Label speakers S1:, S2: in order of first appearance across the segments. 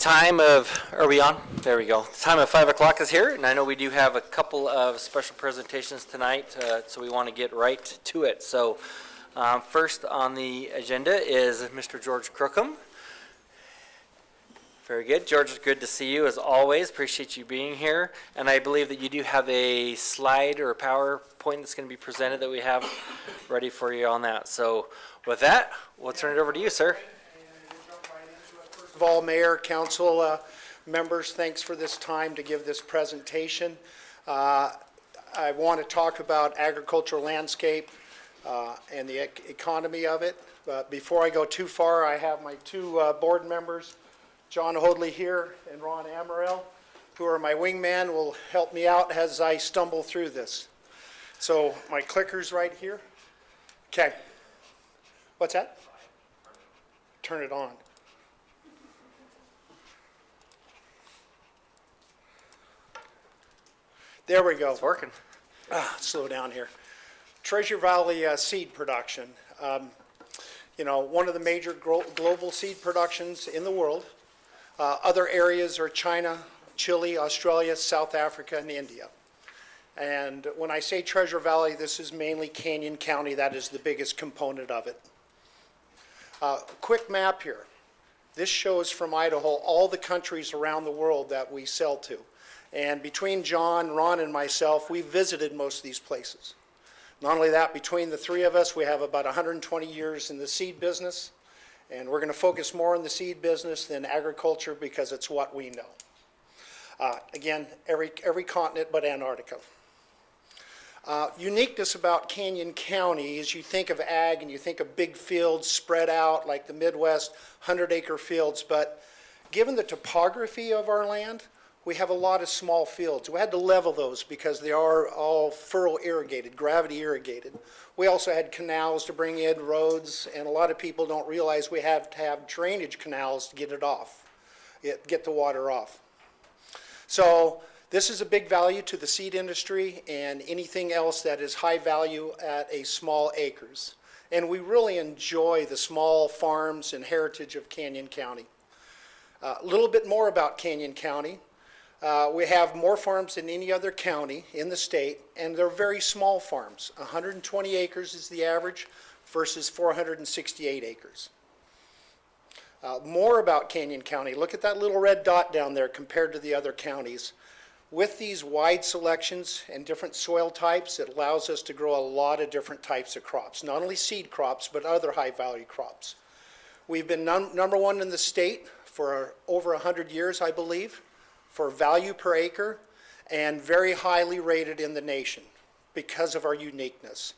S1: time of, are we on? There we go. The time of 5 o'clock is here, and I know we do have a couple of special presentations tonight, so we want to get right to it. So first on the agenda is Mr. George Crookham. Very good. George, it's good to see you as always. Appreciate you being here. And I believe that you do have a slide or a PowerPoint that's going to be presented that we have ready for you on that. So with that, we'll turn it over to you, sir.
S2: First of all, Mayor, Council members, thanks for this time to give this presentation. I want to talk about agricultural landscape and the economy of it. But before I go too far, I have my two board members, John Hoadley here and Ron Amaral, who are my wingman, will help me out as I stumble through this. So my clicker's right here. Okay. What's that? Turn it on. There we go.
S1: It's working.
S2: Slow down here. Treasure Valley seed production. One of the major global seed productions in the world. Other areas are China, Chile, Australia, South Africa, and India. And when I say Treasure Valley, this is mainly Canyon County. That is the biggest component of it. Quick map here. This shows from Idaho all the countries around the world that we sell to. And between John, Ron, and myself, we visited most of these places. Not only that, between the three of us, we have about 120 years in the seed business. And we're going to focus more on the seed business than agriculture because it's what we know. Again, every continent but Antarctica. Uniqueness about Canyon County is you think of ag and you think of big fields spread out like the Midwest, 100-acre fields. But given the topography of our land, we have a lot of small fields. We had to level those because they are all furrow irrigated, gravity irrigated. We also had canals to bring in roads, and a lot of people don't realize we have to have drainage canals to get it off, get the water off. So this is a big value to the seed industry and anything else that is high value at a small acres. And we really enjoy the small farms and heritage of Canyon County. A little bit more about Canyon County. We have more farms than any other county in the state, and they're very small farms. 120 acres is the average versus 468 acres. More about Canyon County. Look at that little red dot down there compared to the other counties. With these wide selections and different soil types, it allows us to grow a lot of different types of crops, not only seed crops, but other high-value crops. We've been number one in the state for over 100 years, I believe, for value per acre, and very highly rated in the nation because of our uniqueness.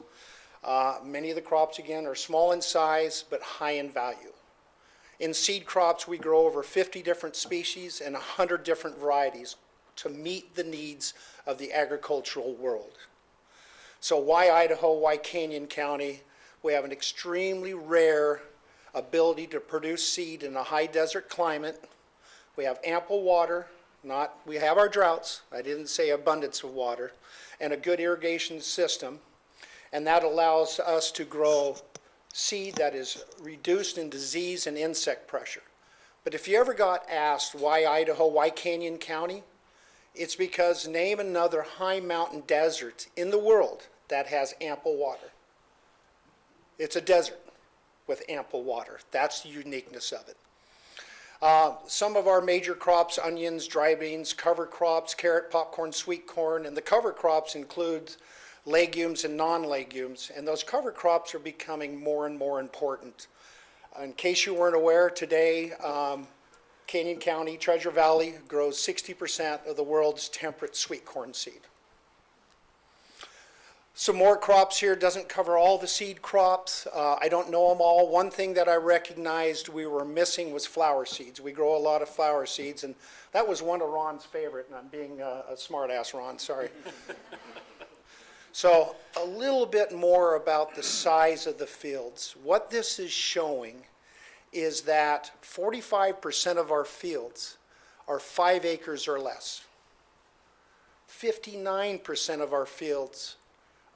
S2: Many of the crops, again, are small in size, but high in value. In seed crops, we grow over 50 different species and 100 different varieties to meet the needs of the agricultural world. So why Idaho, why Canyon County? We have an extremely rare ability to produce seed in a high desert climate. We have ample water. We have our droughts, I didn't say abundance of water, and a good irrigation system, and that allows us to grow seed that is reduced in disease and insect pressure. But if you ever got asked why Idaho, why Canyon County, it's because name another high mountain desert in the world that has ample water. It's a desert with ample water. That's the uniqueness of it. Some of our major crops, onions, dry beans, cover crops, carrot, popcorn, sweet corn, and the cover crops include legumes and non-legumes, and those cover crops are becoming more and more important. In case you weren't aware, today Canyon County, Treasure Valley grows 60% of the world's temperate sweet corn seed. Some more crops here, doesn't cover all the seed crops. I don't know them all. One thing that I recognized we were missing was flower seeds. We grow a lot of flower seeds, and that was one of Ron's favorite, and I'm being a smart ass, Ron, sorry. So a little bit more about the size of the fields. What this is showing is that 45% of our fields are 5 acres or less. 59% of our fields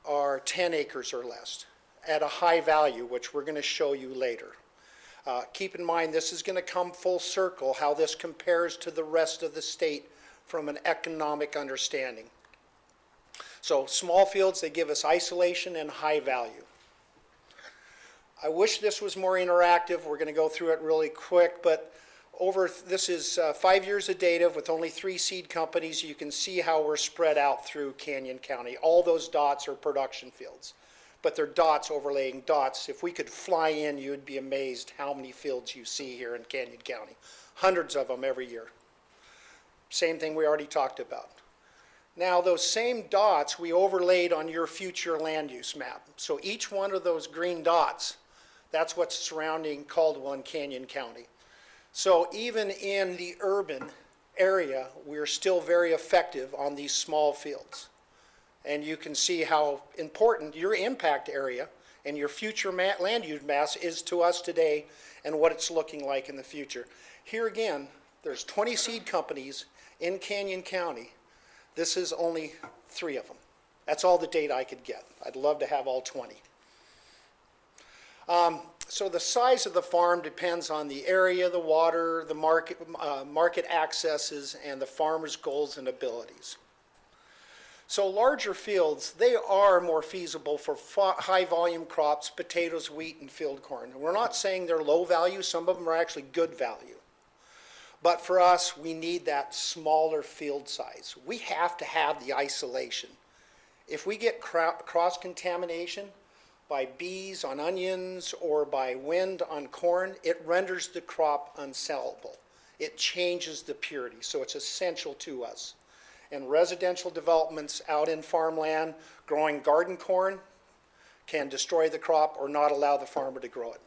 S2: are 10 acres or less at a high value, which we're going to show you later. Keep in mind, this is going to come full circle, how this compares to the rest of the state from an economic understanding. So small fields, they give us isolation and high value. I wish this was more interactive. We're going to go through it really quick, but this is 5 years of data with only 3 seed companies. You can see how we're spread out through Canyon County. All those dots are production fields, but they're dots overlaying dots. If we could fly in, you'd be amazed how many fields you see here in Canyon County. Hundreds of them every year. Same thing we already talked about. Now, those same dots we overlaid on your future land use map. So each one of those green dots, that's what's surrounding Caldwell and Canyon County. So even in the urban area, we're still very effective on these small fields. And you can see how important your impact area and your future land use mass is to us today and what it's looking like in the future. Here again, there's 20 seed companies in Canyon County. This is only 3 of them. That's all the data I could get. I'd love to have all 20. So the size of the farm depends on the area, the water, the market accesses, and the farmer's goals and abilities. So larger fields, they are more feasible for high volume crops, potatoes, wheat, and field corn. And we're not saying they're low value. Some of them are actually good value. But for us, we need that smaller field size. We have to have the isolation. If we get cross-contamination by bees on onions or by wind on corn, it renders the crop unsellable. It changes the purity, so it's essential to us. And residential developments out in farmland growing garden corn can destroy the crop or not allow the farmer to grow it.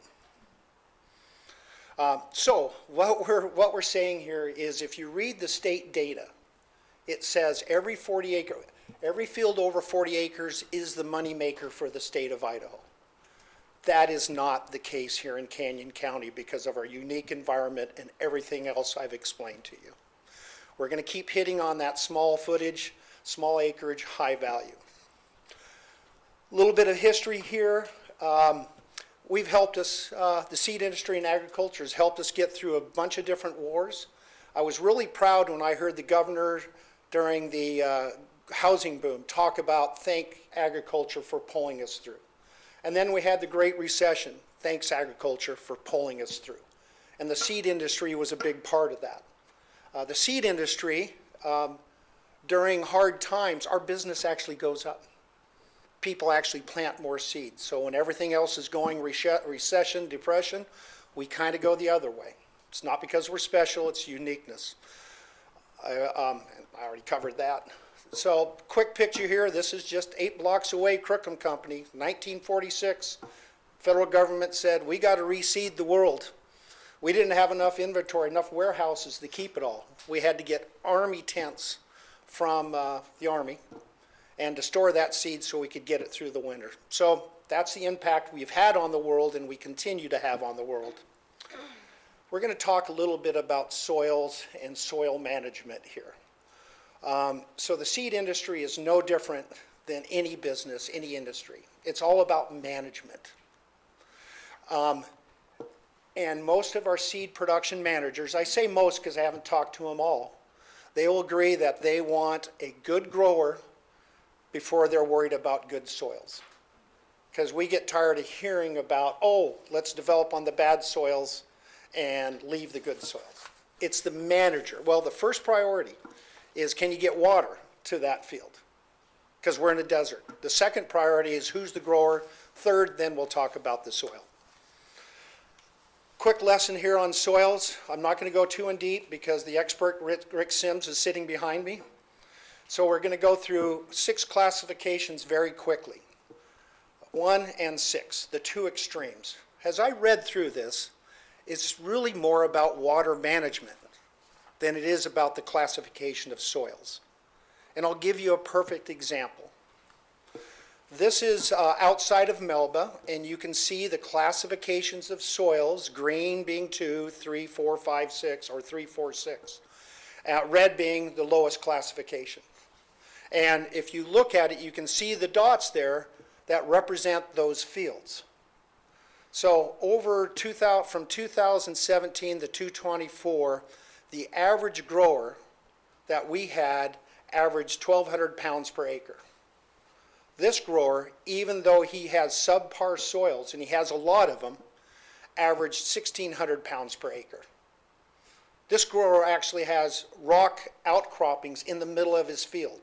S2: So what we're saying here is, if you read the state data, it says every field over 40 acres is the moneymaker for the state of Idaho. That is not the case here in Canyon County because of our unique environment and everything else I've explained to you. We're going to keep hitting on that small footage, small acreage, high value. A little bit of history here. We've helped us, the seed industry and agriculture has helped us get through a bunch of different wars. I was really proud when I heard the governor during the housing boom talk about thank agriculture for pulling us through. And then we had the Great Recession. Thanks agriculture for pulling us through. And the seed industry was a big part of that. The seed industry, during hard times, our business actually goes up. People actually plant more seeds. So when everything else is going recession, depression, we kind of go the other way. It's not because we're special, it's uniqueness. I already covered that. So quick picture here, this is just 8 blocks away, Crookham Company, 1946. Federal government said, we got to reseed the world. We didn't have enough inventory, enough warehouses to keep it all. We had to get Army tents from the Army and to store that seed so we could get it through the winter. So that's the impact we've had on the world and we continue to have on the world. We're going to talk a little bit about soils and soil management here. So the seed industry is no different than any business, any industry. It's all about management. And most of our seed production managers, I say most because I haven't talked to them all, they will agree that they want a good grower before they're worried about good soils. Because we get tired of hearing about, oh, let's develop on the bad soils and leave the good soils. It's the manager. Well, the first priority is, can you get water to that field? Because we're in a desert. The second priority is, who's the grower? Third, then we'll talk about the soil. Quick lesson here on soils. I'm not going to go too in deep because the expert Rick Sims is sitting behind me. So we're going to go through 6 classifications very quickly. 1 and 6, the 2 extremes. As I read through this, it's really more about water management than it is about the classification of soils. And I'll give you a perfect example. This is outside of Melba, and you can see the classifications of soils, green being 2, 3, 4, 5, 6, or 3, 4, 6. Red being the lowest classification. And if you look at it, you can see the dots there that represent those fields. So from 2017 to 224, the average grower that we had averaged 1,200 pounds per acre. This grower, even though he has subpar soils, and he has a lot of them, averaged 1,600 pounds per acre. This grower actually has rock outcroppings in the middle of his field,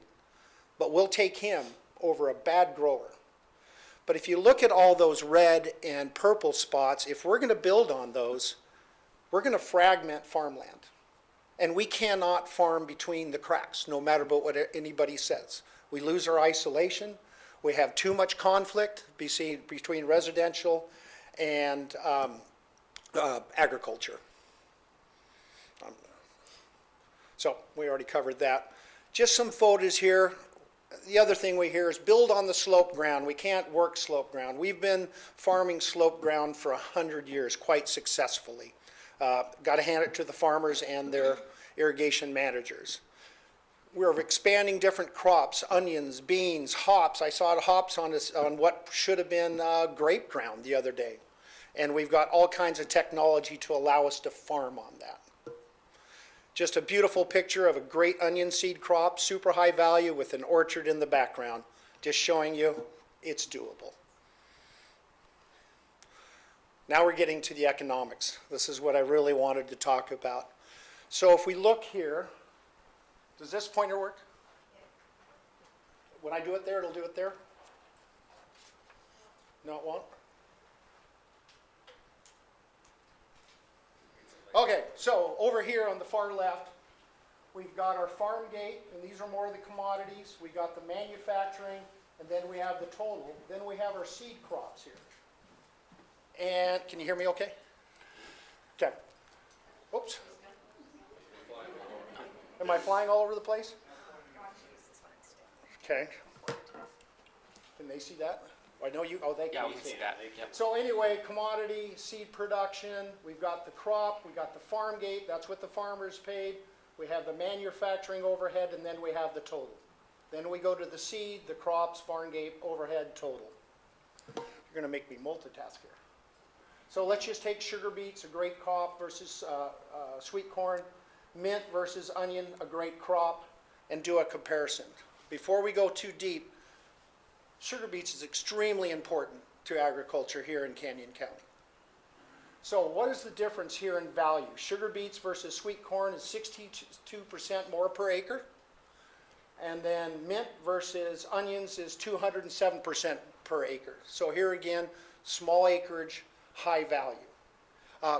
S2: but we'll take him over a bad grower. But if you look at all those red and purple spots, if we're going to build on those, we're going to fragment farmland. And we cannot farm between the cracks, no matter what anybody says. We lose our isolation. We have too much conflict between residential and agriculture. So we already covered that. Just some photos here. The other thing we hear is build on the slope ground. We can't work slope ground. We've been farming slope ground for 100 years quite successfully. Got to hand it to the farmers and their irrigation managers. We're expanding different crops, onions, beans, hops. I saw hops on what should have been grape ground the other day. And we've got all kinds of technology to allow us to farm on that. Just a beautiful picture of a great onion seed crop, super high value with an orchard in the background, just showing you it's doable. Now we're getting to the economics. This is what I really wanted to talk about. So if we look here, does this pointer work? When I do it there, it'll do it there? No, it won't? Okay, so over here on the far left, we've got our farm gate, and these are more of the commodities. We got the manufacturing, and then we have the total. Then we have our seed crops here. And can you hear me okay? Okay. Oops. Am I flying all over the place? Okay. Can they see that? I know you, oh, they can.
S1: Yeah, we can see that. Yep.
S2: So anyway, commodity, seed production, we've got the crop, we got the farm gate, that's what the farmers paid. We have the manufacturing overhead, and then we have the total. Then we go to the seed, the crops, farm gate, overhead, total. You're gonna make me multitask here. So let's just take sugar beets, a great crop, versus sweet corn, mint versus onion, a great crop, and do a comparison. Before we go too deep, sugar beets is extremely important to agriculture here in Canyon County. So what is the difference here in value? Sugar beets versus sweet corn is 62% more per acre. And then mint versus onions is 207% per acre. So here again, small acreage, high value.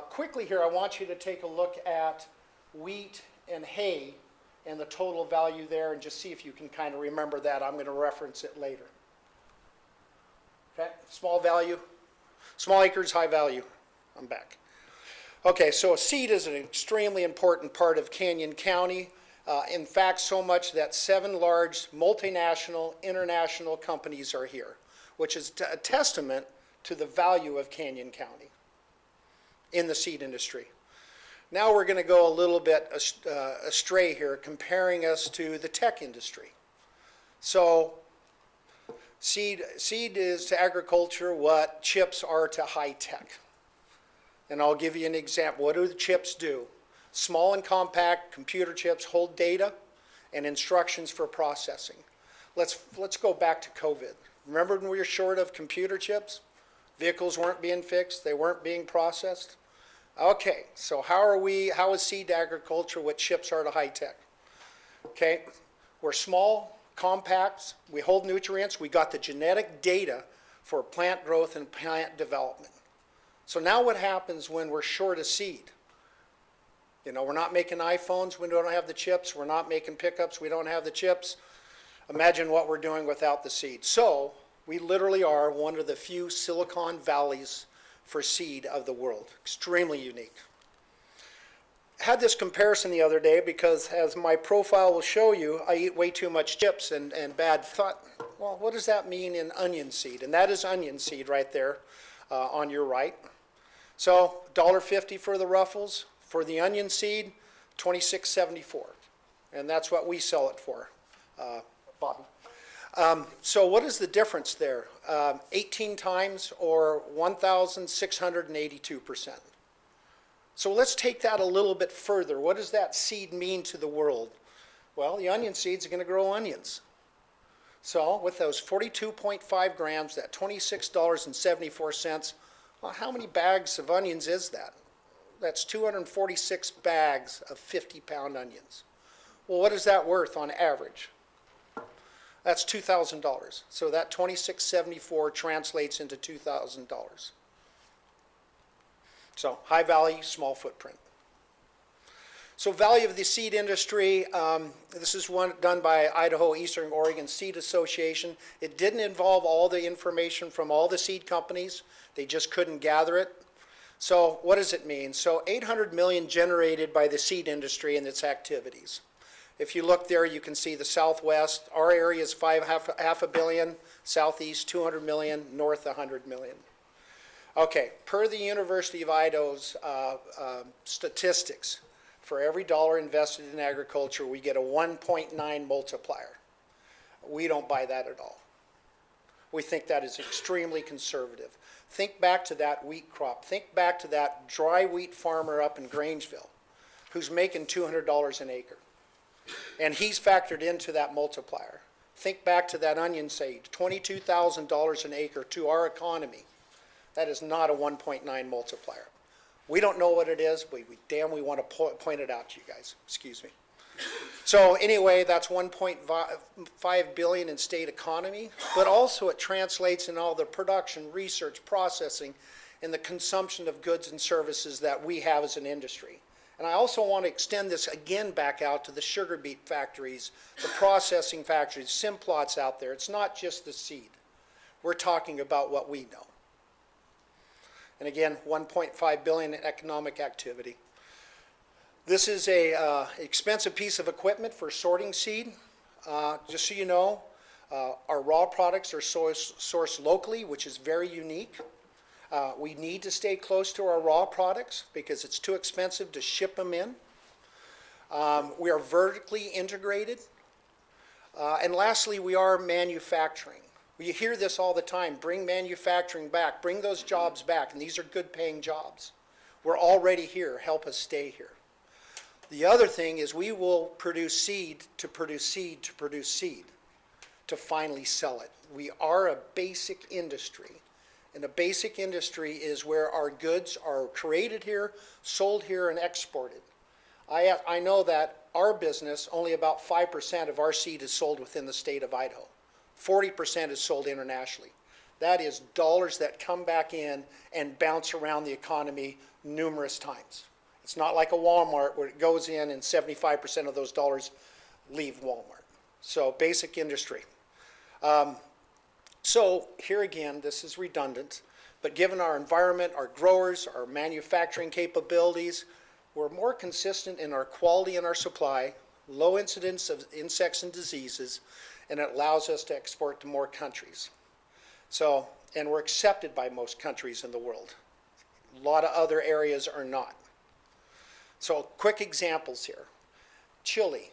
S2: Quickly here, I want you to take a look at wheat and hay and the total value there, and just see if you can kind of remember that. I'm going to reference it later. Okay, small value, small acres, high value. I'm back. Okay, so a seed is an extremely important part of Canyon County. In fact, so much that 7 large multinational, international companies are here, which is a testament to the value of Canyon County in the seed industry. Now we're going to go a little bit astray here, comparing us to the tech industry. So seed is to agriculture what chips are to high tech. And I'll give you an example. What do the chips do? Small and compact computer chips hold data and instructions for processing. Let's go back to COVID. Remember when we were short of computer chips? Vehicles weren't being fixed, they weren't being processed. Okay, so how is seed agriculture what chips are to high tech? Okay, we're small, compact, we hold nutrients, we got the genetic data for plant growth and plant development. So now what happens when we're short of seed? You know, we're not making iPhones, we don't have the chips, we're not making pickups, we don't have the chips. Imagine what we're doing without the seed. So we literally are one of the few Silicon Valleys for seed of the world. Extremely unique. I had this comparison the other day because, as my profile will show you, I eat way too much chips and bad thought, well, what does that mean in onion seed? And that is onion seed right there on your right. So $1.50 for the Ruffles. For the onion seed, $26.74. And that's what we sell it for, Bobby. So what is the difference there? 18 times or 1,682%. So let's take that a little bit further. What does that seed mean to the world? Well, the onion seeds are going to grow onions. So with those 42.5 grams, that $26.74, well, how many bags of onions is that? That's 246 bags of 50-pound onions. Well, what is that worth on average? That's $2,000. So that $26.74 translates into $2,000. So high value, small footprint. So value of the seed industry, this is one done by Idaho Eastern Oregon Seed Association. It didn't involve all the information from all the seed companies. They just couldn't gather it. So what does it mean? So 800 million generated by the seed industry and its activities. If you look there, you can see the Southwest. Our area is half a billion, Southeast 200 million, North 100 million. Okay, per the University of Idaho's statistics, for every dollar invested in agriculture, we get a 1.9 multiplier. We don't buy that at all. We think that is extremely conservative. Think back to that wheat crop. Think back to that dry wheat farmer up in Grangeville who's making $200 an acre. And he's factored into that multiplier. Think back to that onion seed, $22,000 an acre to our economy. That is not a 1.9 multiplier. We don't know what it is, but we want to point it out to you guys. Excuse me. So anyway, that's 1.5 billion in state economy, but also it translates in all the production, research, processing, and the consumption of goods and services that we have as an industry. And I also want to extend this again back out to the sugar beet factories, the processing factories, Simplots out there. It's not just the seed. We're talking about what we know. And again, 1.5 billion in economic activity. This is a expensive piece of equipment for sorting seed. Just so you know, our raw products are sourced locally, which is very unique. We need to stay close to our raw products because it's too expensive to ship them in. We are vertically integrated. And lastly, we are manufacturing. You hear this all the time, bring manufacturing back, bring those jobs back, and these are good paying jobs. We're already here, help us stay here. The other thing is we will produce seed to produce seed to produce seed to finally sell it. We are a basic industry, and a basic industry is where our goods are created here, sold here, and exported. I know that our business, only about 5% of our seed is sold within the state of Idaho. 40% is sold internationally. That is dollars that come back in and bounce around the economy numerous times. It's not like a Walmart where it goes in and 75% of those dollars leave Walmart. So basic industry. So here again, this is redundant, but given our environment, our growers, our manufacturing capabilities, we're more consistent in our quality and our supply, low incidence of insects and diseases, and it allows us to export to more countries. So, and we're accepted by most countries in the world. A lot of other areas are not. So quick examples here. Chile,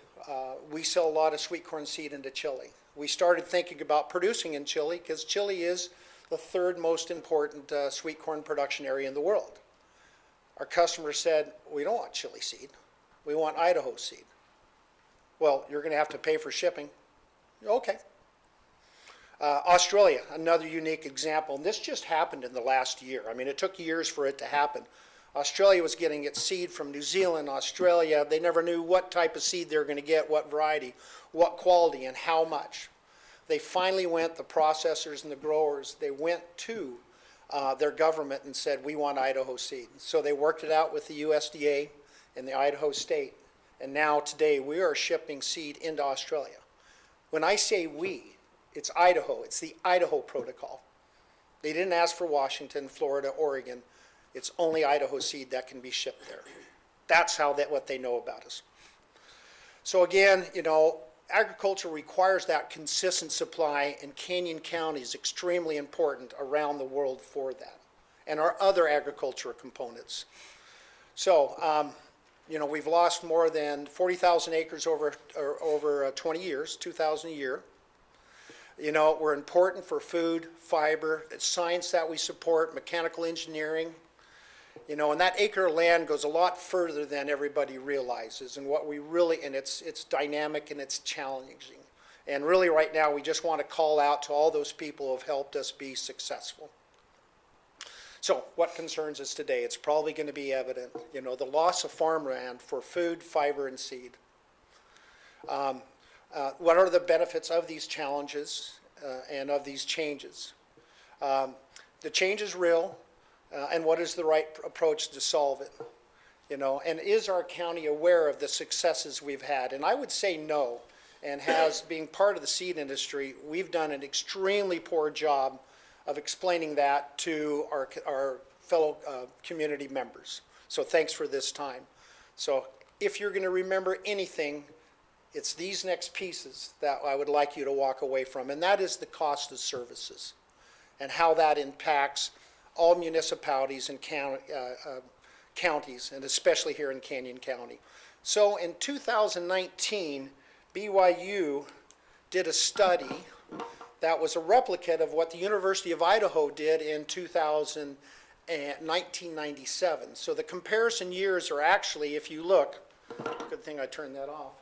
S2: we sell a lot of sweet corn seed into Chile. We started thinking about producing in Chile because Chile is the third most important sweet corn production area in the world. Our customers said, we don't want Chile seed, we want Idaho seed. Well, you're going to have to pay for shipping. Okay. Australia, another unique example, and this just happened in the last year. I mean, it took years for it to happen. Australia was getting its seed from New Zealand, Australia. They never knew what type of seed they were going to get, what variety, what quality, and how much. They finally went, the processors and the growers, they went to their government and said, we want Idaho seed. So they worked it out with the USDA and the Idaho state, and now today we are shipping seed into Australia. When I say we, it's Idaho. It's the Idaho Protocol. They didn't ask for Washington, Florida, Oregon. It's only Idaho seed that can be shipped there. That's what they know about us. So again, you know, agriculture requires that consistent supply, and Canyon County is extremely important around the world for that, and our other agriculture components. So, you know, we've lost more than 40,000 acres over 20 years, 2,000 a year. You know, we're important for food, fiber, it's science that we support, mechanical engineering. You know, and that acre of land goes a lot further than everybody realizes, and what we really, and it's dynamic and it's challenging. And really right now, we just want to call out to all those people who have helped us be successful. So what concerns us today? It's probably going to be evident, you know, the loss of farmland for food, fiber, and seed. What are the benefits of these challenges and of these changes? The change is real, and what is the right approach to solve it? You know, and is our county aware of the successes we've had? And I would say no, and being part of the seed industry, we've done an extremely poor job of explaining that to our fellow community members. So thanks for this time. So if you're going to remember anything, it's these next pieces that I would like you to walk away from, and that is the cost of services and how that impacts all municipalities and counties, and especially here in Canyon County. So in 2019, BYU did a study that was a replicate of what the University of Idaho did in 1997. So the comparison years are actually, if you look, good thing I turned that off.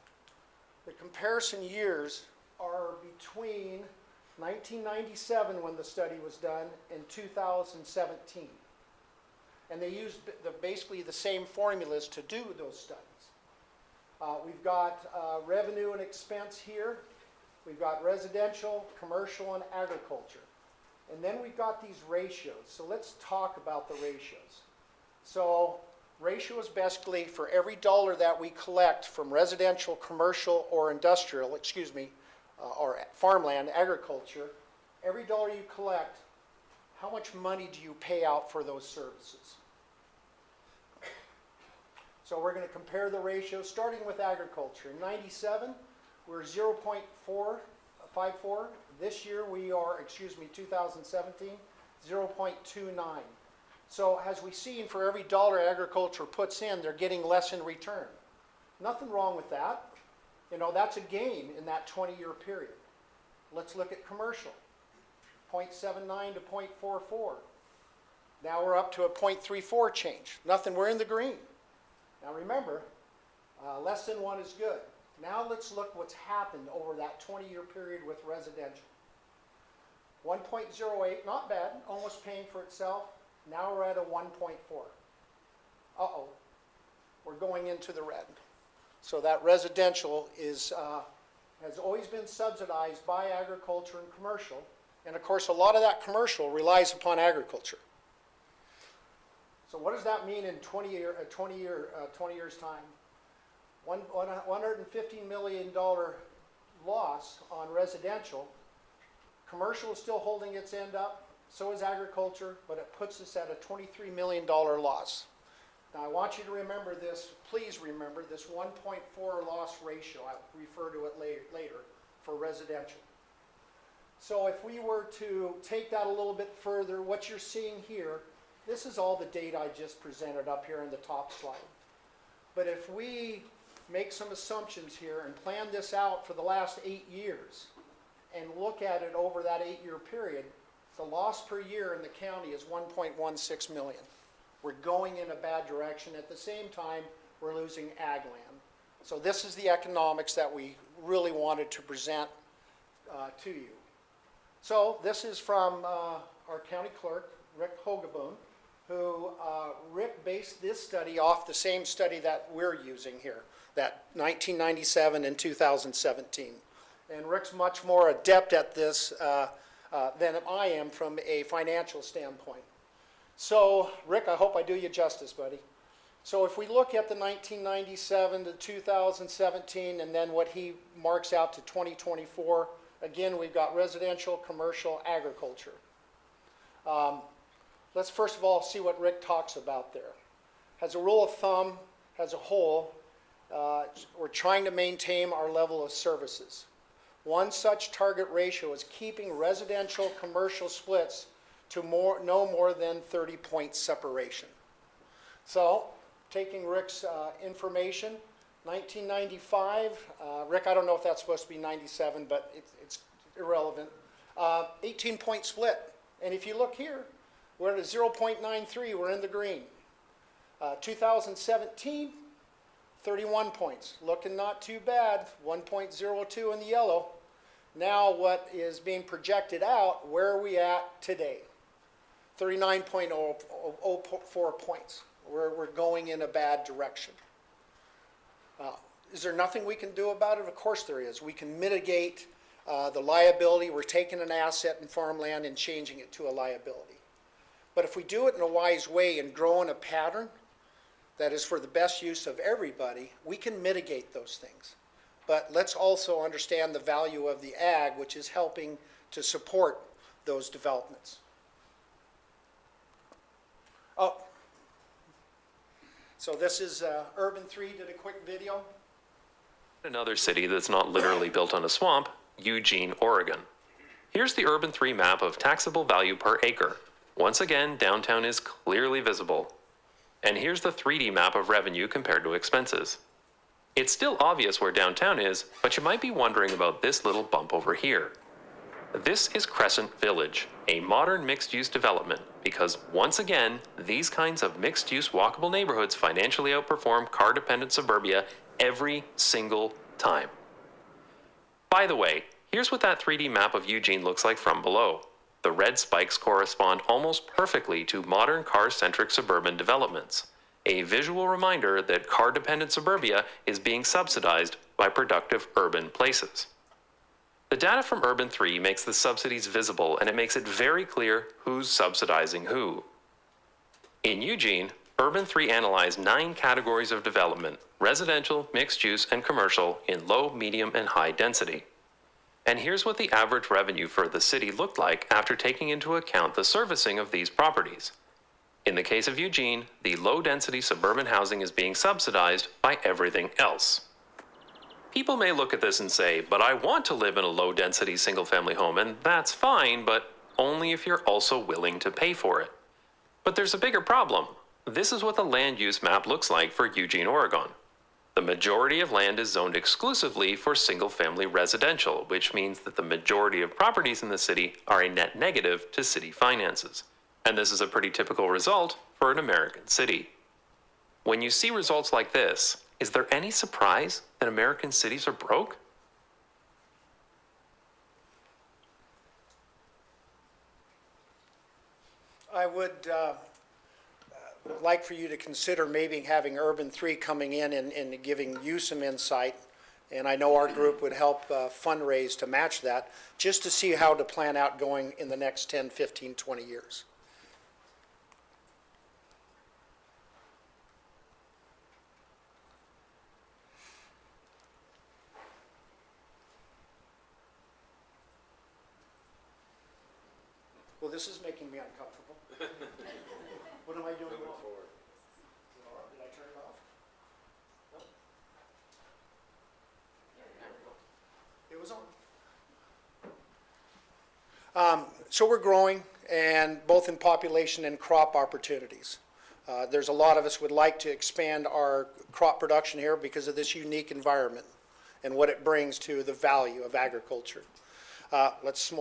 S2: The comparison years are between 1997, when the study was done, and 2017. And they used basically the same formulas to do those studies. We've got revenue and expense here. We've got residential, commercial, and agriculture. And then we've got these ratios. So let's talk about the ratios. So ratio is basically for every dollar that we collect from residential, commercial, or industrial, or farmland, agriculture, every dollar you collect, how much money do you pay out for those services? So we're going to compare the ratios, starting with agriculture. In 97, we're 0.454. This year we are, 2017, 0.29. So as we've seen, for every dollar agriculture puts in, they're getting less in return. Nothing wrong with that. You know, that's a gain in that 20-year period. Let's look at commercial. 0.79 to 0.44. Now we're up to a 0.34 change. Nothing, we're in the green. Now remember, less than 1 is good. Now let's look what's happened over that 20-year period with residential. 1.08, not bad, almost paying for itself. Now we're at a 1.4. Uh-oh, we're going into the red. So that residential has always been subsidized by agriculture and commercial. And of course, a lot of that commercial relies upon agriculture. So what does that mean in 20 years time? $150 million loss on residential. Commercial is still holding its end up, so is agriculture, but it puts us at a $23 million loss. Now I want you to remember this, please remember this 1.4 loss ratio. I'll refer to it later for residential. So if we were to take that a little bit further, what you're seeing here, this is all the data I just presented up here in the top slide. But if we make some assumptions here and plan this out for the last 8 years and look at it over that 8-year period, the loss per year in the county is 1.16 million. We're going in a bad direction. At the same time, we're losing ag land. So this is the economics that we really wanted to present to you. So this is from our county clerk, Rick Hogeboom, who Rick based this study off the same study that we're using here, that 1997 and 2017. And Rick's much more adept at this than I am from a financial standpoint. So, Rick, I hope I do you justice, buddy. So if we look at the 1997 to 2017 and then what he marks out to 2024, again, we've got residential, commercial, agriculture. Let's first of all see what Rick talks about there. As a rule of thumb, as a whole, we're trying to maintain our level of services. One such target ratio is keeping residential commercial splits to no more than 30-point separation. So, taking Rick's information, 1995, Rick, I don't know if that's supposed to be 97, but it's irrelevant. 18-point split. And if you look here, we're at a 0.93, we're in the green. 2017, 31 points, looking not too bad, 1.02 in the yellow. Now what is being projected out, where are we at today? 39.04 points. We're going in a bad direction. Is there nothing we can do about it? Of course there is. We can mitigate the liability. We're taking an asset in farmland and changing it to a liability. But if we do it in a wise way and grow in a pattern that is for the best use of everybody, we can mitigate those things. But let's also understand the value of the ag, which is helping to support those developments. Oh, so this is Urban 3 did a quick video.
S3: Another city that's not literally built on a swamp, Eugene, Oregon. Here's the Urban 3 map of taxable value per acre. Once again, downtown is clearly visible. And here's the 3D map of revenue compared to expenses. It's still obvious where downtown is, but you might be wondering about this little bump over here. This is Crescent Village, a modern mixed-use development, because once again, these kinds of mixed-use walkable neighborhoods financially outperform car-dependent suburbia every single time. By the way, here's what that 3D map of Eugene looks like from below. The red spikes correspond almost perfectly to modern car-centric suburban developments, a visual reminder that car-dependent suburbia is being subsidized by productive urban places. The data from Urban 3 makes the subsidies visible, and it makes it very clear who's subsidizing who. In Eugene, Urban 3 analyzed 9 categories of development: residential, mixed-use, and commercial in low, medium, and high density. And here's what the average revenue for the city looked like after taking into account the servicing of these properties. In the case of Eugene, the low-density suburban housing is being subsidized by everything else. People may look at this and say, but I want to live in a low-density single-family home, and that's fine, but only if you're also willing to pay for it. But there's a bigger problem. This is what the land use map looks like for Eugene, Oregon. The majority of land is zoned exclusively for single-family residential, which means that the majority of properties in the city are a net negative to city finances. And this is a pretty typical result for an American city. When you see results like this, is there any surprise that American cities are broke?
S2: I would like for you to consider maybe having Urban 3 coming in and giving you some insight. And I know our group would help fundraise to match that, just to see how to plan out going in the next 10, 15, 20 years. Well, this is making me uncomfortable. What am I doing wrong? Did I turn it off? No? It was on. So we're growing, and both in population and crop opportunities. There's a lot of us would like to expand our crop production here because of this unique environment and what it brings to the value of agriculture. Let's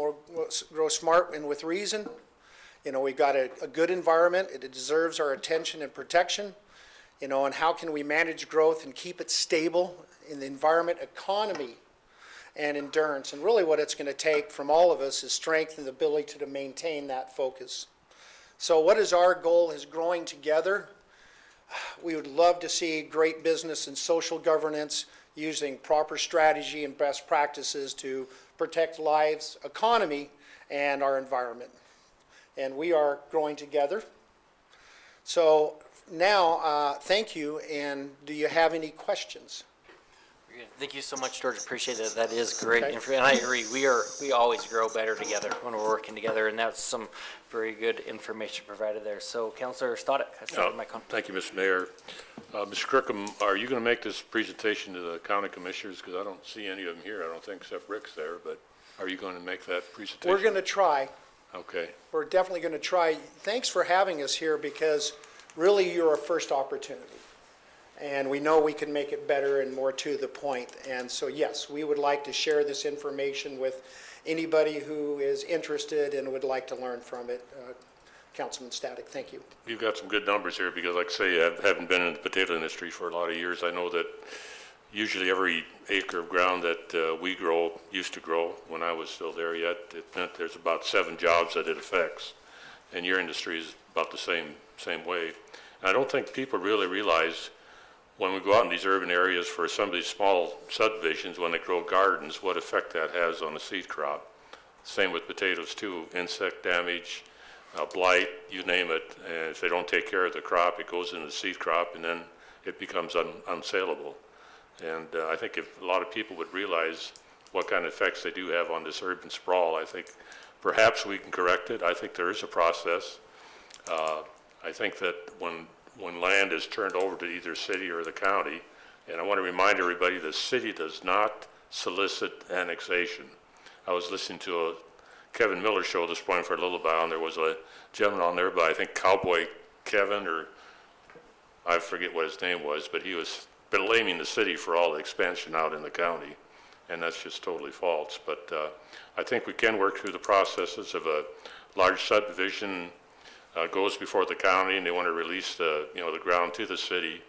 S2: grow smart and with reason. You know, we've got a good environment. It deserves our attention and protection. You know, and how can we manage growth and keep it stable in the environment, economy, and endurance? And really what it's going to take from all of us is strength and the ability to maintain that focus. So what is our goal is growing together. We would love to see great business and social governance using proper strategy and best practices to protect lives, economy, and our environment. And we are growing together. So now, thank you, and do you have any questions?
S1: Thank you so much, George. Appreciate it. That is great
S2: Okay.
S1: information. And I agree. We always grow better together when we're working together, and that's some very good information provided there. So, Councilor Stoddard has the mic on.
S4: Thank you, Mr. Mayor. Mr. Kirkham, are you going to make this presentation to the county commissioners? Because I don't see any of them here, I don't think, except Rick's there, but are you going to make that presentation?
S2: We're going to try.
S4: Okay.
S2: We're definitely going to try. Thanks for having us here because really you're our first opportunity. And we know we can make it better and more to the point. And so, yes, we would like to share this information with anybody who is interested and would like to learn from it. Councilman Static, thank you.
S4: You've got some good numbers here, because like I say, I haven't been in the potato industry for a lot of years. I know that usually every acre of ground that we used to grow, when I was still there yet, it meant there's about 7 jobs that it affects. And your industry is about the same way. And I don't think people really realize, when we go out in these urban areas for some of these small subdivisions, when they grow gardens, what effect that has on the seed crop. Same with potatoes too, insect damage, blight, you name it. And if they don't take care of the crop, it goes into the seed crop, and then it becomes unsaleable. And I think if a lot of people would realize what kind of effects they do have on this urban sprawl, I think perhaps we can correct it. I think there is a process. I think that when land is turned over to either city or the county, and I want to remind everybody, the city does not solicit annexation. I was listening to a Kevin Miller show this morning for a little while, and there was a gentleman on there by, I think, Cowboy Kevin, or I forget what his name was, but he was blaming the city for all the expansion out in the county, and that's just totally false. But I think we can work through the processes of a large subdivision goes before the county and they want to release the ground to the city.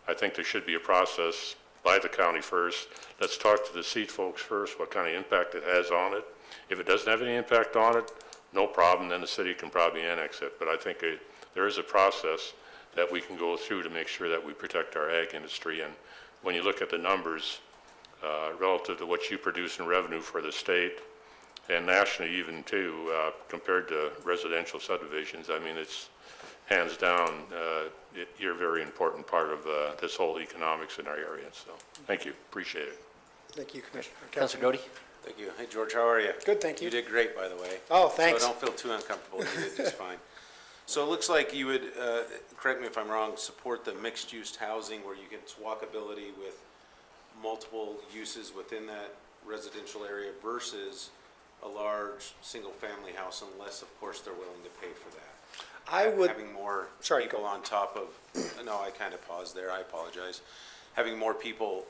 S4: I think there should be a process by the county first. Let's talk to the seed folks first, what kind of impact it has on it. If it doesn't have any impact on it, no problem, then the city can probably annex it. But I think there is a process that we can go through to make sure that we protect our ag industry. And when you look at the numbers relative to what you produce in revenue for the state, and nationally even too, compared to residential subdivisions, I mean, it's hands down, you're a very important part of this whole economics in our area. So thank you, appreciate it.
S2: Thank you, Commissioner.
S1: Councilor Doty?
S5: Thank you. Hey, George, how are you?
S2: Good, thank you.
S5: You did great, by the way.
S2: Oh, thanks.
S5: So don't feel too uncomfortable. You did just fine. So it looks like you would, correct me if I'm wrong, support the mixed-use housing where you get walkability with multiple uses within that residential area versus a large single-family house, unless, of course, they're willing to pay for that.
S2: I would,
S5: Having more
S2: Sorry,
S5: people
S2: go.
S5: on top of, no, I kind of paused there, I apologize. Having more people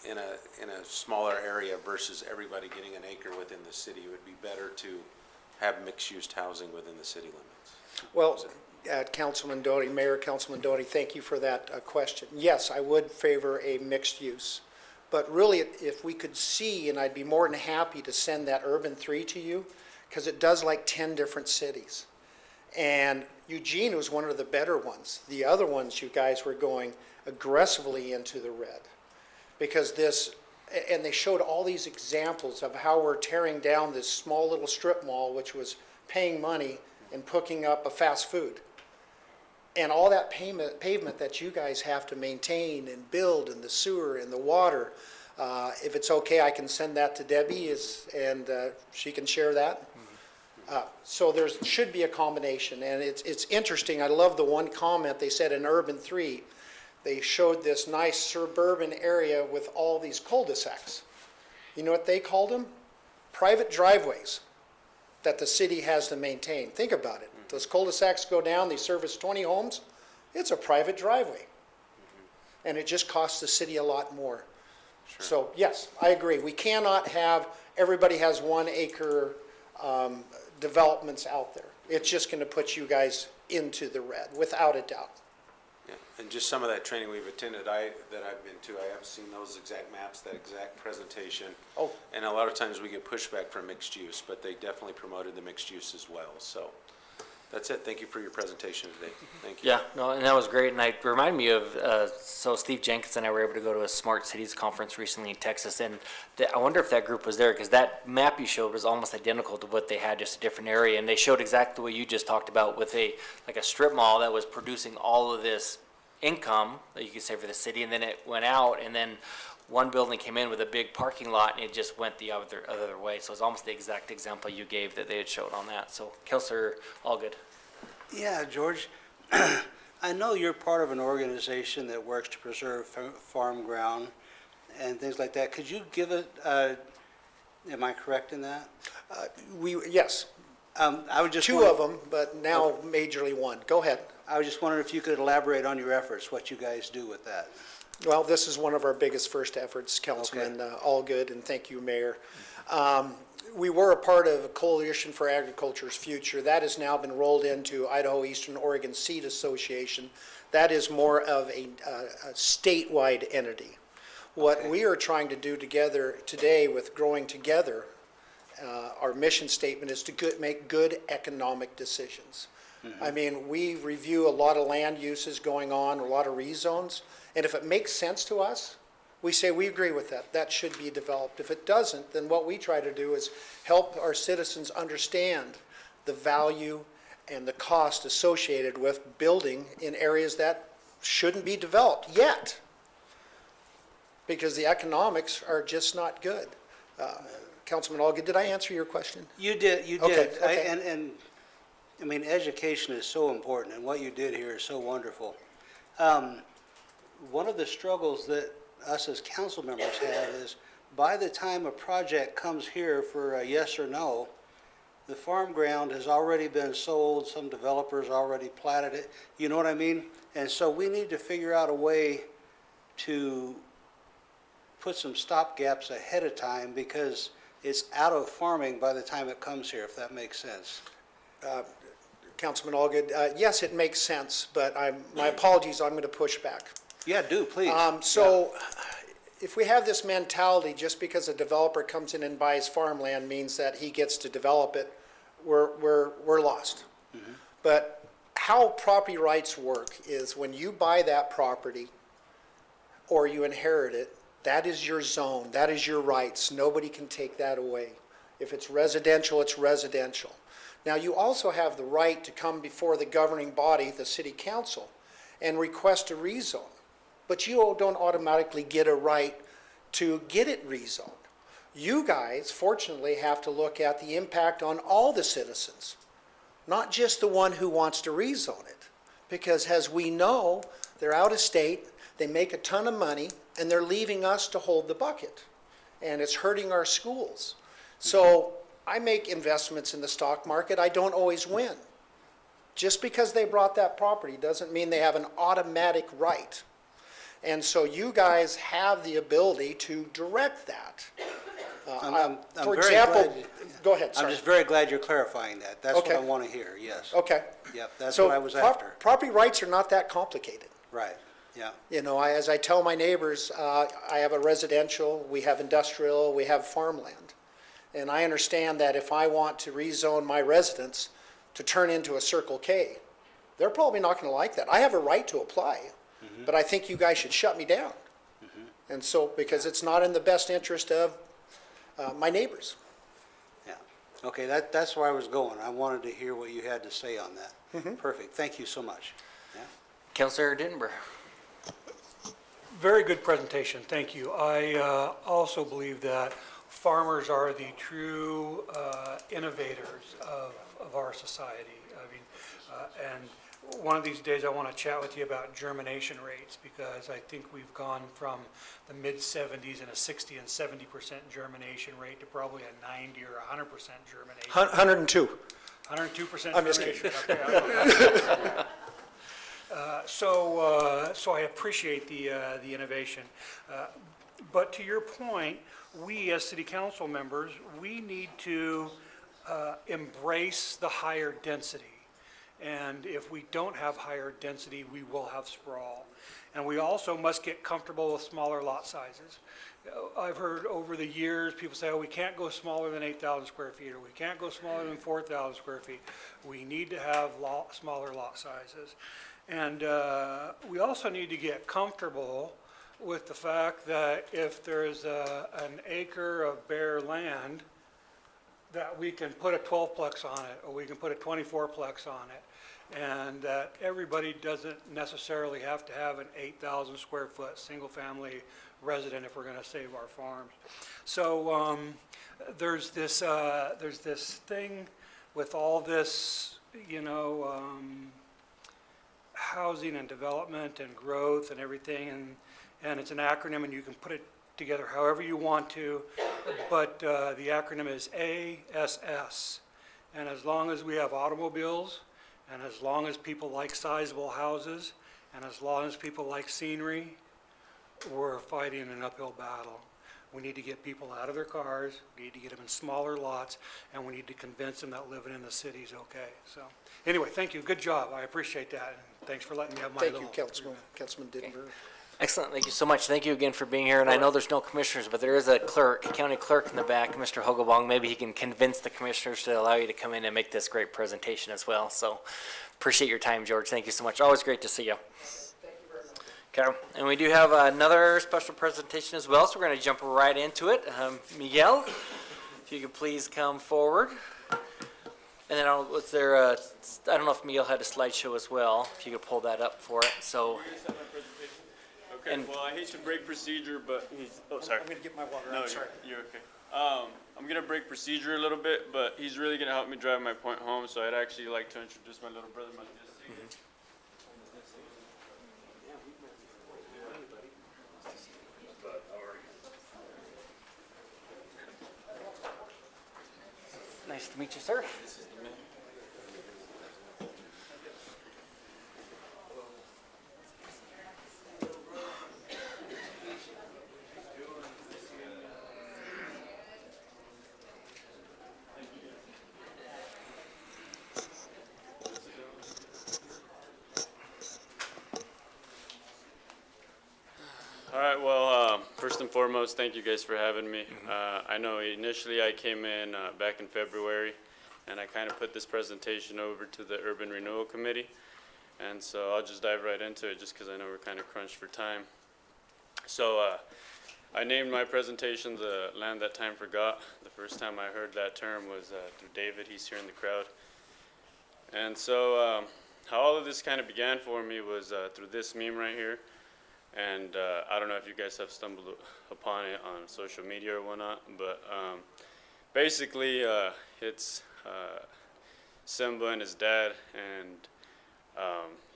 S5: in a smaller area versus everybody getting an acre within the city, it would be better to have mixed-use housing within the city limits.
S2: well, Councilman Doty, Mayor Councilman Doty, thank you for that question. Yes, I would favor a mixed use. But really, if we could see, and I'd be more than happy to send that Urban 3 to you, because it does like 10 different cities. And Eugene was one of the better ones. The other ones, you guys were going aggressively into the red. Because and they showed all these examples of how we're tearing down this small little strip mall, which was paying money and hooking up a fast food. And all that pavement that you guys have to maintain and build, and the sewer and the water, if it's okay, I can send that to Debbie, and she can share that. So there should be a combination, and it's interesting. I love the one comment they said in Urban 3. They showed this nice suburban area with all these cul-de-sacs. You know what they called them? Private driveways that the city has to maintain. Think about it. Those cul-de-sacs go down, they service 20 homes. It's a private driveway. And it just costs the city a lot more. So yes, I agree. We cannot have, everybody has 1 acre developments out there. It's just going to put you guys into the red, without a doubt.
S5: Yeah, and just some of that training we've attended, that I've been to, I have seen those exact maps, that exact presentation.
S2: Oh.
S5: And a lot of times we get pushback from mixed use, but they definitely promoted the mixed use as well, so. That's it. Thank you for your presentation today. Thank you.
S1: Yeah, no, and that was great, and it reminded me of, so Steve Jenkins and I were able to go to a Smart Cities conference recently in Texas, and I wonder if that group was there, because that map you showed was almost identical to what they had, just a different area, and they showed exactly what you just talked about with like a strip mall that was producing all of this income that you could say for the city, and then it went out, and then one building came in with a big parking lot, and it just went the other way. So it's almost the exact example you gave that they had showed on that. So, Kelsey, all good.
S6: Yeah, George, I know you're part of an organization that works to preserve farm ground and things like that. Could you give it, am I correct in that?
S2: Yes,
S6: I would just
S2: 2 of them, but now majorly 1. Go ahead.
S6: I was just wondering if you could elaborate on your efforts, what you guys do with that.
S2: Well, this is one of our biggest first efforts, Councilman Allgood, and thank you, Mayor. We were a part of a Coalition for Agriculture's Future. That has now been rolled into Idaho Eastern Oregon Seed Association. That is more of a statewide entity. What we are trying to do together today with Growing Together, our mission statement is to make good economic decisions. I mean, we review a lot of land uses going on, a lot of rezones, and if it makes sense to us, we say we agree with that. That should be developed. If it doesn't, then what we try to do is help our citizens understand the value and the cost associated with building in areas that shouldn't be developed yet, because the economics are just not good. Councilman Allgood, did I answer your question?
S6: You did, you
S2: Okay,
S6: did.
S2: okay.
S6: And, I mean, education is so important, and what you did here is so wonderful. One of the struggles that us as council members have is, by the time a project comes here for a yes or no, the farm ground has already been sold, some developers already platted it, you know what I mean? And so we need to figure out a way to put some stopgaps ahead of time, because it's out of farming by the time it comes here, if that makes sense.
S2: Councilman Allgood, yes, it makes sense, but my apologies, I'm going to push back.
S6: Yeah, do, please.
S2: If we have this mentality, just because a developer comes in and buys farmland means that he gets to develop it, we're lost. But how property rights work is when you buy that property or you inherit it, that is your zone, that is your rights. Nobody can take that away. If it's residential, it's residential. Now, you also have the right to come before the governing body, the city council, and request a rezone. But you don't automatically get a right to get it rezoned. You guys, fortunately, have to look at the impact on all the citizens, not just the one who wants to rezone it. Because as we know, they're out of state, they make a ton of money, and they're leaving us to hold the bucket. And it's hurting our schools. So I make investments in the stock market, I don't always win. Just because they brought that property doesn't mean they have an automatic right. And so you guys have the ability to direct that.
S6: I'm
S2: For
S6: very
S2: example,
S6: glad
S2: go ahead,
S6: I'm
S2: sorry.
S6: just very glad you're clarifying that. That's what I
S2: Okay.
S6: want to hear, yes.
S2: Okay.
S6: Yep, that's
S2: So
S6: what I was
S2: prop-
S6: after.
S2: Property rights are not that complicated.
S6: Right, yeah.
S2: You know, as I tell my neighbors, I have a residential, we have industrial, we have farmland. And I understand that if I want to rezone my residence to turn into a Circle K, they're probably not going to like that. I have a right to apply, but I think you guys should shut me down. And so, because it's not in the best interest of my neighbors.
S6: Yeah, okay, that's where I was going. I wanted to hear what you had to say on that. Perfect, thank you so much. Yeah.
S1: Councilor Dittenber.
S7: Very good presentation, thank you. I also believe that farmers are the true innovators of our society. I mean, and one of these days I want to chat with you about germination rates, because I think we've gone from the mid-70s and a 60 and 70% germination rate to probably a 90 or 100% germination.
S2: 102.
S7: 102%
S2: I'm just
S7: germination. Okay, I don't know. So I appreciate the innovation. But to your point, we as city council members, we need to embrace the higher density. And if we don't have higher density, we will have sprawl. And we also must get comfortable with smaller lot sizes. I've heard over the years, people say, oh, we can't go smaller than 8,000 square feet, or we can't go smaller than 4,000 square feet. We need to have smaller lot sizes. And we also need to get comfortable with the fact that if there's an acre of bare land, that we can put a 12-plex on it, or we can put a 24-plex on it, and that everybody doesn't necessarily have to have an 8,000 square foot single-family resident if we're going to save our farms. So there's this thing with all this, you know, housing and development and growth and everything, and it's an acronym, and you can put it together however you want to, but the acronym is ASS. And as long as we have automobiles, and as long as people like sizable houses, and as long as people like scenery, we're fighting an uphill battle. We need to get people out of their cars, we need to get them in smaller lots, and we need to convince them that living in the city is okay. So, anyway, thank you, good job, I appreciate that, and thanks for letting me have my
S2: Thank
S7: little.
S2: you, Councilman Dittenberg.
S1: Excellent, thank you so much. Thank you again for being here, and I know there's no commissioners, but there is a clerk, county clerk in the back, Mr. Hogabong. Maybe he can convince the commissioners to allow you to come in and make this great presentation as well. So appreciate your time, George. Thank you so much. Always great to see you. Okay, and we do have another special presentation as well, so we're going to jump right into it. Miguel, if you could please come forward. And then was there I don't know if Miguel had a slideshow as well, if you could pull that up for it. So,
S8: Okay,
S1: And-
S8: well, I hate to break procedure, but he's, oh, sorry.
S2: I'm going to get my water,
S8: No,
S2: I'm sorry.
S8: you're okay. I'm gonna break procedure a little bit, but he's really gonna help me drive my point home, so I'd actually like to introduce my little brother, Matías.
S1: nice to meet you, sir.
S8: All right, well, first and foremost, thank you guys for having me. I know initially I came in back in February, and I kind of put this presentation over to the Urban Renewal Committee. And so I'll just dive right into it, just because I know we're kind of crunched for time. So I named my presentation The Land That Time Forgot. The first time I heard that term was through David. He's here in the crowd. And so how all of this kind of began for me was through this meme right here. And I don't know if you guys have stumbled upon it on social media or whatnot, but basically it's Simba and his dad, and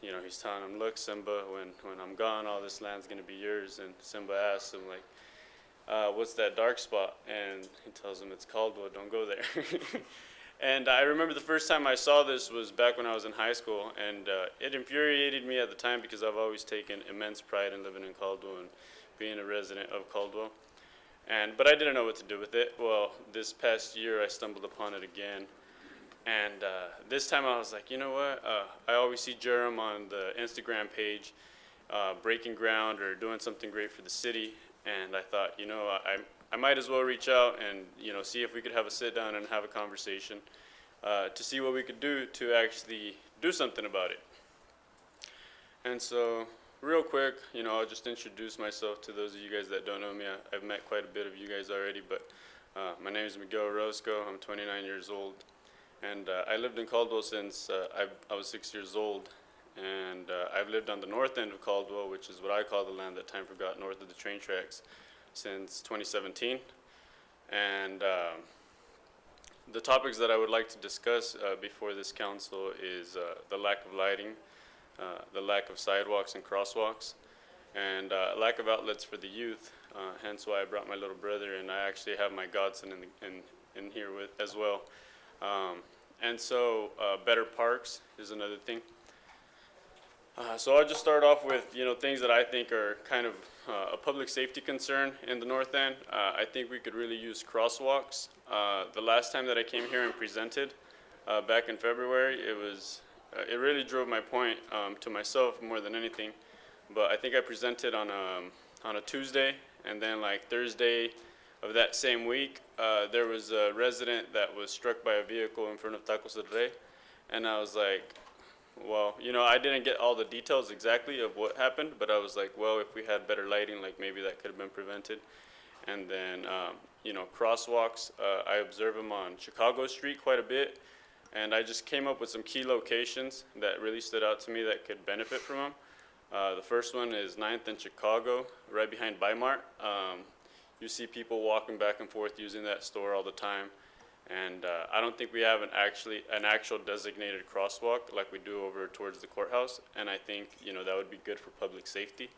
S8: you know, he's telling him, look, Simba, when I'm gone, all this land's gonna be yours. And Simba asks him, like, what's that dark spot? And he tells him, it's Caldwell, don't go there. And I remember the first time I saw this was back when I was in high school, and it infuriated me at the time because I've always taken immense pride in living in Caldwell and being a resident of Caldwell. But I didn't know what to do with it. Well, this past year I stumbled upon it again, and this time I was like, you know what? I always see Jerem on the Instagram page breaking ground or doing something great for the city, and I thought, you know, I might as well reach out and, you know, see if we could have a sit down and have a conversation to see what we could do to actually do something about it. And so, real quick, you know, I'll just introduce myself to those of you guys that don't know me. I've met quite a bit of you guys already, but my name is Miguel Orozco. I'm 29 years old, and I lived in Caldwell since I was 6 years old. And I've lived on the north end of Caldwell, which is what I call the land that time forgot, north of the train tracks, since 2017. And the topics that I would like to discuss before this council is the lack of lighting, the lack of sidewalks and crosswalks, and lack of outlets for the youth, hence why I brought my little brother, and I actually have my godson in here with as well. And so better parks is another thing. So I'll just start off with, you know, things that I think are kind of a public safety concern in the north end. I think we could really use crosswalks. The last time that I came here and presented back in February, it really drove my point to myself more than anything. But I think I presented on a Tuesday, and then like Thursday of that same week, there was a resident that was struck by a vehicle in front of Tacos del Rey, and I was like, well, you know, I didn't get all the details exactly of what happened, but I was like, well, if we had better lighting, like maybe that could have been prevented. And then, you know, crosswalks, I observe them on Chicago Street quite a bit, and I just came up with some key locations that really stood out to me that could benefit from them. The first one is 9th and Chicago, right behind Bimart. You see people walking back and forth using that store all the time. And I don't think we have an actual designated crosswalk like we do over towards the courthouse. And I think, you know, that would be good for public safety.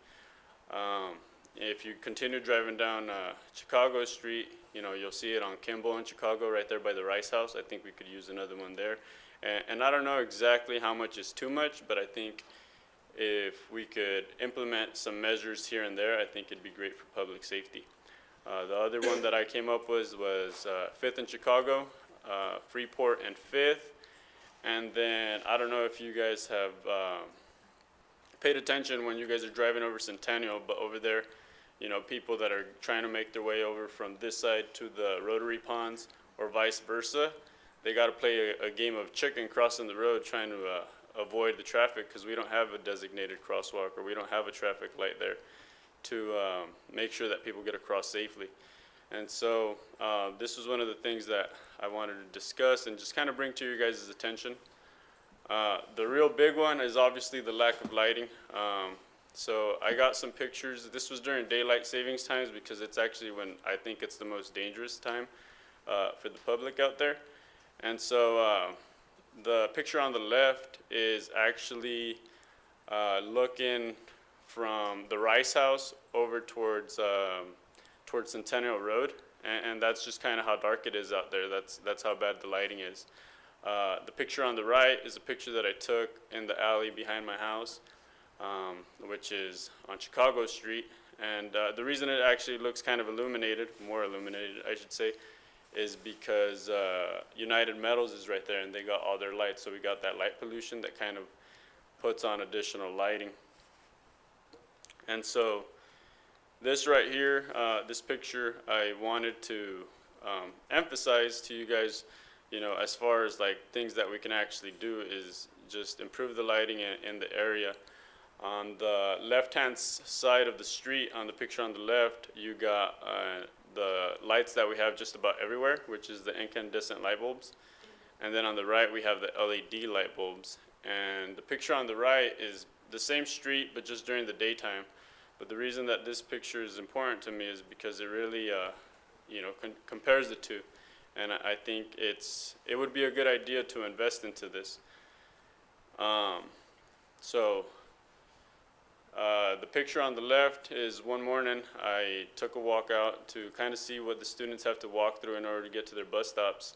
S8: If you continue driving down Chicago Street, you know, you'll see it on Kimball in Chicago, right there by the Rice House. I think we could use another one there. And I don't know exactly how much is too much, but I think if we could implement some measures here and there, I think it'd be great for public safety. The other one that I came up with was 5th and Chicago, Freeport and 5th. And then, I don't know if you guys have paid attention when you guys are driving over Centennial, but over there, you know, people that are trying to make their way over from this side to the Rotary Ponds or vice versa, they got to play a game of chicken crossing the road trying to avoid the traffic because we don't have a designated crosswalk or we don't have a traffic light there to make sure that people get across safely. And so this was one of the things that I wanted to discuss and just kind of bring to your guys' attention. The real big one is obviously the lack of lighting. So I got some pictures. This was during daylight savings times because it's actually when I think it's the most dangerous time for the public out there. And so the picture on the left is actually looking from the Rice House over towards Centennial Road, and that's just kind of how dark it is out there. That's how bad the lighting is. The picture on the right is a picture that I took in the alley behind my house, which is on Chicago Street. And the reason it actually looks kind of illuminated, more illuminated, I should say, is because United Metals is right there and they got all their lights. So we got that light pollution that kind of puts on additional lighting. And so this right here, this picture, I wanted to emphasize to you guys, you know, as far as like things that we can actually do is just improve the lighting in the area. On the left-hand side of the street, on the picture on the left, you got the lights that we have just about everywhere, which is the incandescent light bulbs. And then on the right, we have the LED light bulbs. And the picture on the right is the same street, but just during the daytime. But the reason that this picture is important to me is because it really, you know, compares the two. And I think it would be a good idea to invest into this. The picture on the left is one morning I took a walk out to kind of see what the students have to walk through in order to get to their bus stops.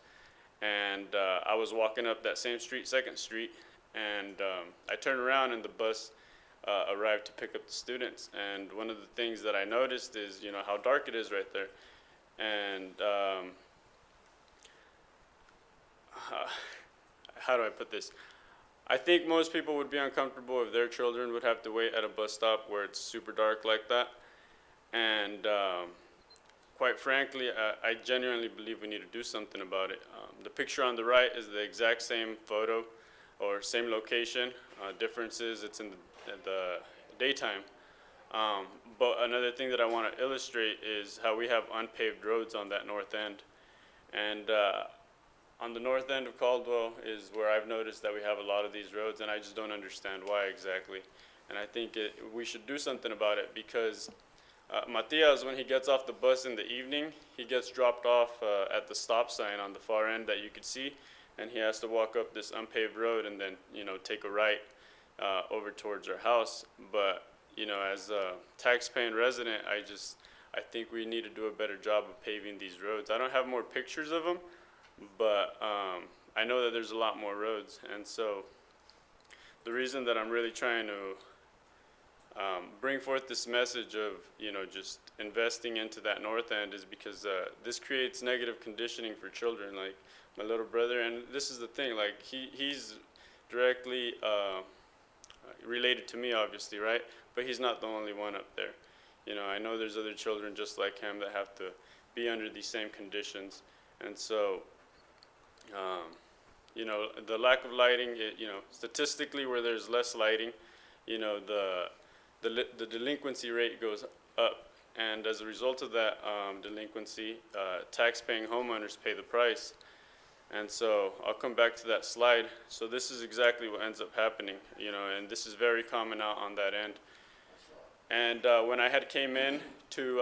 S8: And I was walking up that same street, 2nd Street, and I turned around and the bus arrived to pick up the students. And one of the things that I noticed is, you know, how dark it is right there. And how do I put this? I think most people would be uncomfortable if their children would have to wait at a bus stop where it's super dark like that. And quite frankly, I genuinely believe we need to do something about it. The picture on the right is the exact same photo or same location. Difference is it's in the daytime. But another thing that I want to illustrate is how we have unpaved roads on that north end. And on the north end of Caldwell is where I've noticed that we have a lot of these roads, and I just don't understand why exactly. And I think we should do something about it because Matias, when he gets off the bus in the evening, he gets dropped off at the stop sign on the far end that you could see, and he has to walk up this unpaved road and then, you know, take a right over towards our house. But, you know, as a tax-paying resident, I think we need to do a better job of paving these roads. I don't have more pictures of them, but I know that there's a lot more roads. And so the reason that I'm really trying to bring forth this message of, you know, just investing into that north end is because this creates negative conditioning for children. Like my little brother, and this is the thing, like he's directly related to me, obviously, right? But he's not the only one up there. You know, I know there's other children just like him that have to be under these same conditions. And so, you know, the lack of lighting, you know, statistically where there's less lighting, you know, the delinquency rate goes up. And as a result of that delinquency, tax-paying homeowners pay the price. And so I'll come back to that slide. So this is exactly what ends up happening, you know, and this is very common out on that end. And when I had came in to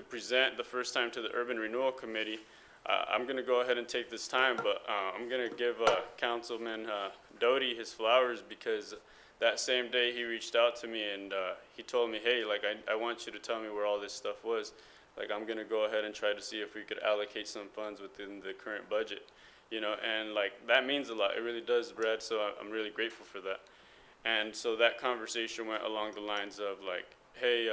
S8: present the first time to the Urban Renewal Committee, I'm going to go ahead and take this time, but I'm going to give Councilman Doty his flowers because that same day he reached out to me and he told me, hey, like I want you to tell me where all this stuff was. Like I'm going to go ahead and try to see if we could allocate some funds within the current budget, you know, and like that means a lot. It really does, Brad, so I'm really grateful for that. And so that conversation went along the lines of like, hey,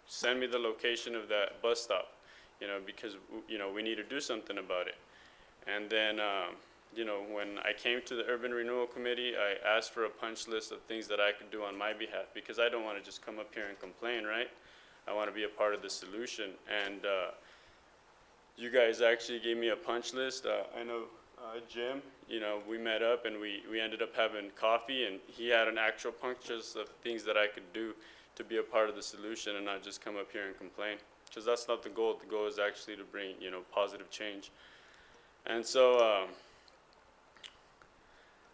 S8: send me the location of that bus stop, because, we need to do something about it. And then, when I came to the Urban Renewal Committee, I asked for a punch list of things that I could do on my behalf, because I don't want to just come up here and complain, right? I want to be a part of the solution. And you guys actually gave me a punch list. I know Jim, we met up and we ended up having coffee, and he had an actual punch list of things that I could do to be a part of the solution and not just come up here and complain. Because that's not the goal. The goal is actually to bring, positive change. And so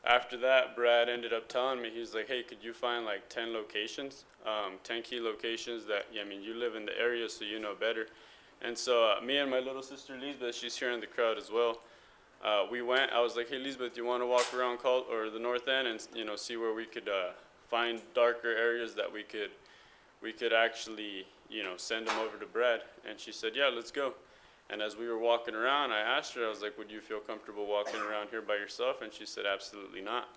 S8: after that, Brad ended up telling me, he's like, hey, could you find like 10 locations, 10 key locations that, you live in the area, so you know better. And so me and my little sister Lisbeth, she's here in the crowd as well, we went. I was like, hey, Lisbeth, you want to walk around or the north end and, see where we could find darker areas that we could actually, send them over to Brad. And she said, yeah, let's go. And as we were walking around, I asked her, I was like, would you feel comfortable walking around here by yourself? And she said, absolutely not.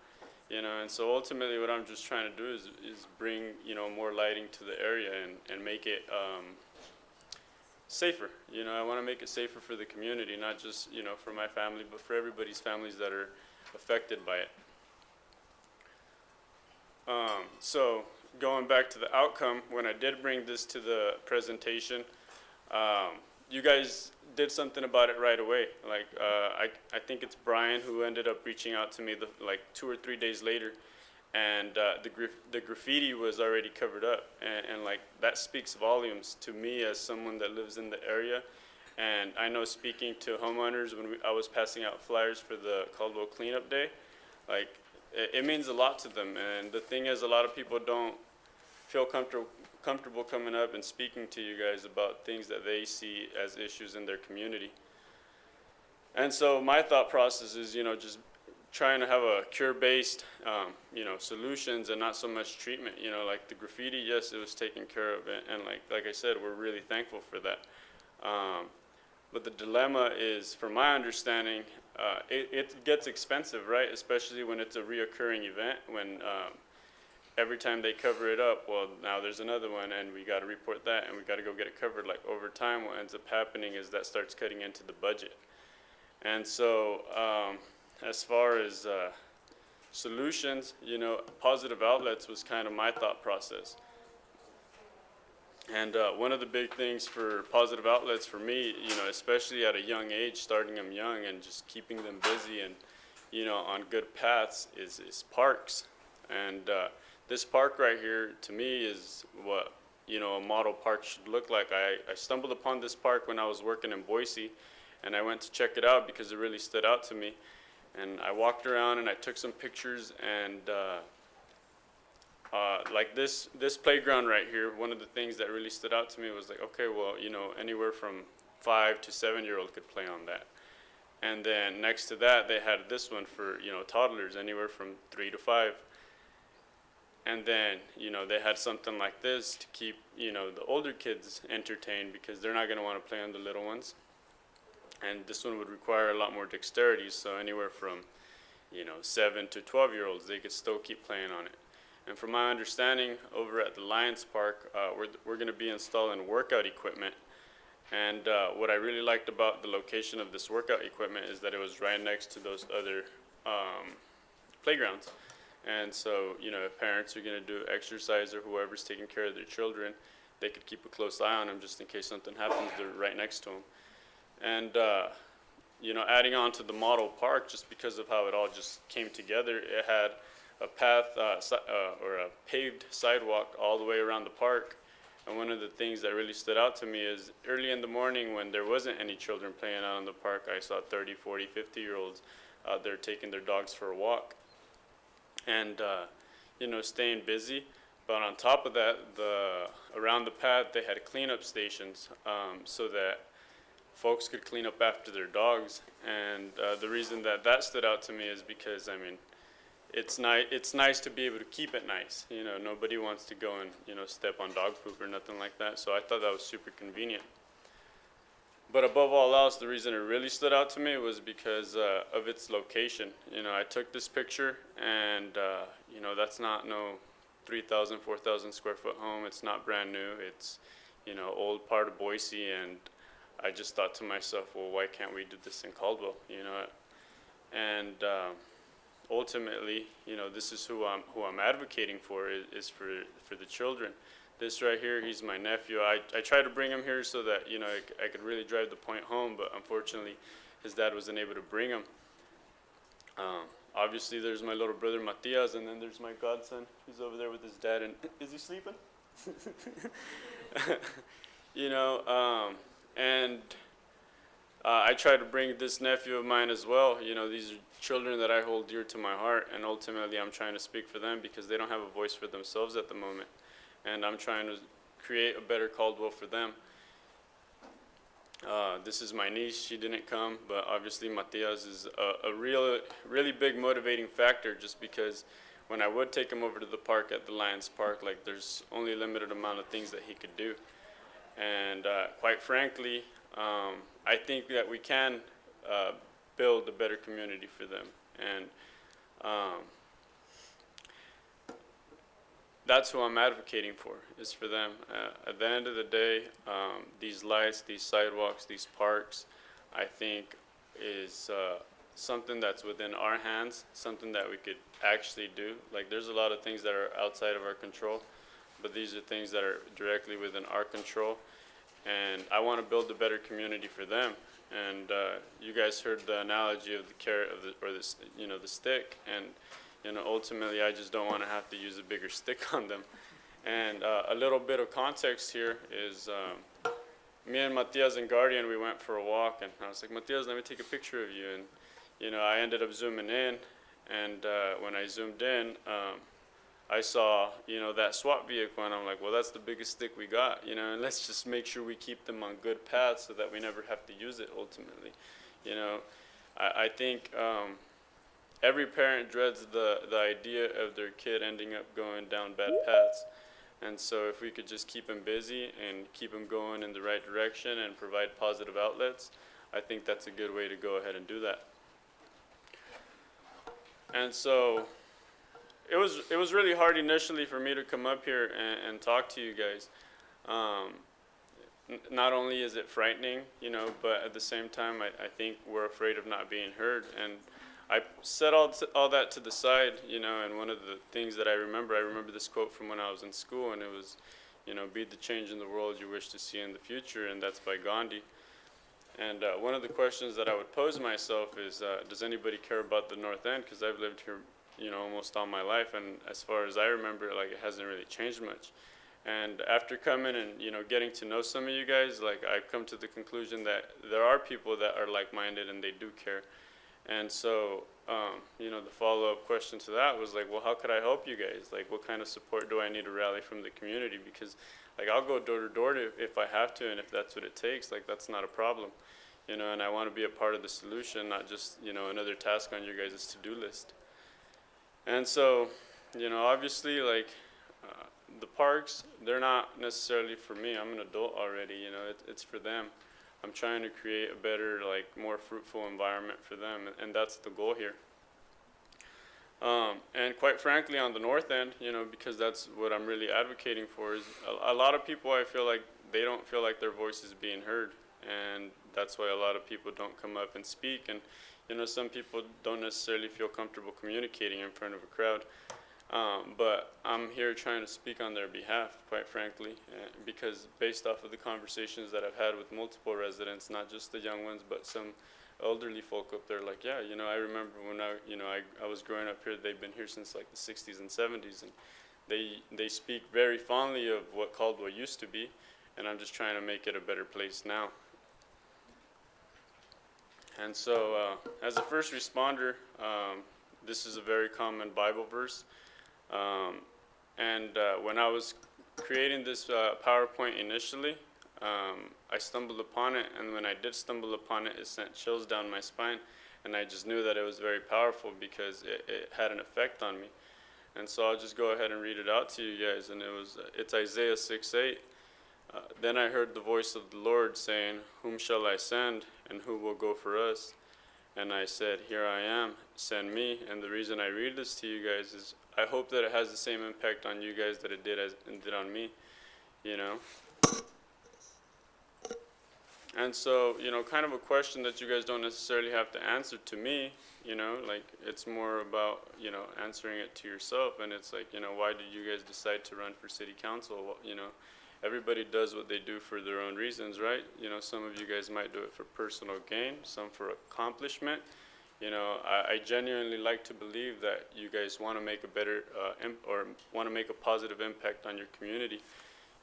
S8: And so ultimately what I'm just trying to do is bring, more lighting to the area and make it safer. I want to make it safer for the community, not just, for my family, but for everybody's families that are affected by it. So going back to the outcome, when I did bring this to the presentation, you guys did something about it right away. Like, I think it's Brian who ended up reaching out to me like 2 or 3 days later, and the graffiti was already covered up, and like that speaks volumes to me as someone that lives in the area. And I know, speaking to homeowners when I was passing out flyers for the Caldwell Cleanup Day, like it means a lot to them. And the thing is, a lot of people don't feel comfortable coming up and speaking to you guys about things that they see as issues in their community. And so my thought process is, just trying to have a cure-based, solutions and not so much treatment. Like the graffiti, yes, it was taken care of, and like I said, we're really thankful for that. But the dilemma is, from my understanding, it gets expensive, right? Especially when it's a reoccurring event, when every time they cover it up, well, now there's another one, and we got to report that, and we got to go get it covered. Like, over time, what ends up happening is that starts cutting into the budget. And so as far as solutions, positive outlets was kind of my thought process. And one of the big things for positive outlets for me, especially at a young age, starting them young and just keeping them busy and, on good paths, is parks. And this park right here, to me, is what, a model park should look like. I stumbled upon this park when I was working in Boise, and I went to check it out because it really stood out to me. And I walked around and I took some pictures, and like this playground right here, one of the things that really stood out to me was like, okay, well, anywhere from 5 to 7-year-old could play on that. And then next to that, they had this one for, toddlers, anywhere from 3 to 5. And then, they had something like this to keep, the older kids entertained, because they're not going to want to play on the little ones. And this one would require a lot more dexterity, so anywhere from, 7 to 12-year-olds, they could still keep playing on it. And from my understanding, over at the Lions Park, we're going to be installing workout equipment. And what I really liked about the location of this workout equipment is that it was right next to those other playgrounds. And so, if parents are going to do exercise, or whoever's taking care of their children, they could keep a close eye on them just in case something happens. They're right next to them. And, adding on to the model park, just because of how it all just came together, it had a path or a paved sidewalk all the way around the park. And one of the things that really stood out to me is early in the morning, when there wasn't any children playing out in the park, I saw 30, 40, 50-year-olds out there taking their dogs for a walk and, staying busy. But on top of that, around the path, they had cleanup stations so that folks could clean up after their dogs. And the reason that stood out to me is because, it's nice to be able to keep it nice. Nobody wants to go and, step on dog poop or nothing like that. So I thought that was super convenient. But above all else, the reason it really stood out to me was because of its location. You know, I took this picture, and you know, that's not no 3,000, 4,000 square foot home. It's not brand new. It's, you know, old part of Boise, and I just thought to myself, well, why can't we do this in Caldwell? You know, and ultimately, you know, this is who I'm advocating for is for the children. This right here, he's my nephew. I tried to bring him here so that, you know, I could really drive the point home, but unfortunately, his dad wasn't able to bring him. Obviously, there's my little brother, Matias, and then there's my godson. He's over there with his dad, and is he sleeping? You know, I try to bring this nephew of mine as well. You know, these are children that I hold dear to my heart, and ultimately I'm trying to speak for them because they don't have a voice for themselves at the moment. And I'm trying to create a better Caldwell for them. This is my niece. She didn't come, but obviously Matias is a really big motivating factor, just because when I would take him over to the park at the Lions Park, like, there's only a limited amount of things that he could do. And quite frankly, I think that we can build a better community for them. And that's who I'm advocating for, is for them. At the end of the day, these lights, these sidewalks, these parks, I think is something that's within our hands, something that we could actually do. Like, there's a lot of things that are outside of our control, but these are things that are directly within our control. And I want to build a better community for them. And you guys heard the analogy of the carrot or the, you know, the stick. And you know, ultimately, I just don't want to have to use a bigger stick on them. And a little bit of context here is me and Matias and Guardian, we went for a walk, and I was like, Matias, let me take a picture of you. And you know, I ended up zooming in, and when I zoomed in, I saw, you know, that SWAT vehicle, and I'm like, well, that's the biggest stick we got, you know, and let's just make sure we keep them on good paths so that we never have to use it ultimately. You know, I think every parent dreads the idea of their kid ending up going down bad paths. And so if we could just keep them busy and keep them going in the right direction and provide positive outlets, I think that's a good way to go ahead and do that. And so it was really hard initially for me to come up here and talk to you guys. Not only is it frightening, you know, but at the same time, I think we're afraid of not being heard. And I set all that to the side, you know, and one of the things that I remember this quote from when I was in school, and it was, you know, be the change in the world you wish to see in the future, and that's by Gandhi. And one of the questions that I would pose myself is, does anybody care about the North End? Because I've lived here, you know, almost all my life, and as far as I remember, like, it hasn't really changed much. And after coming and, you know, getting to know some of you guys, like, I've come to the conclusion that there are people that are like-minded and they do care. And so, you know, the follow-up question to that was like, well, how could I help you guys? Like, what kind of support do I need to rally from the community? Because, like, I'll go door to door if I have to, and if that's what it takes, like, that's not a problem. You know, and I want to be a part of the solution, not just, you know, another task on your guys' to-do list. And so, you know, obviously, like, the parks, they're not necessarily for me. I'm an adult already, you know, it's for them. I'm trying to create a better, like, more fruitful environment for them, and that's the goal here. And quite frankly, on the North End, you know, because that's what I'm really advocating for, is a lot of people, I feel like they don't feel like their voice is being heard, and that's why a lot of people don't come up and speak. And, you know, some people don't necessarily feel comfortable communicating in front of a crowd. But I'm here trying to speak on their behalf, quite frankly, because based off of the conversations that I've had with multiple residents, not just the young ones, but some elderly folk up there, like, yeah, you know, I remember when I was growing up here, they've been here since like the 60s and 70s, and they speak very fondly of what Caldwell used to be, and I'm just trying to make it a better place now. And so, as a first responder, this is a very common Bible verse. When I was creating this PowerPoint initially, I stumbled upon it, and when I did stumble upon it, it sent chills down my spine, and I just knew that it was very powerful because it had an effect on me. And so I'll just go ahead and read it out to you guys, and it's Isaiah 6:8, Then I heard the voice of the Lord saying, "Whom shall I send, and who will go for us?" And I said, "Here I am, send me." And the reason I read this to you guys is I hope that it has the same impact on you guys that it did on me, you know. And so, you know, kind of a question that you guys don't necessarily have to answer to me, you know, like it's more about, you know, answering it to yourself. And it's like, you know, why did you guys decide to run for city council? Well, you know, everybody does what they do for their own reasons, right? You know, some of you guys might do it for personal gain, some for accomplishment. You know, I genuinely like to believe that you guys want to make a better, or want to make a positive impact on your community,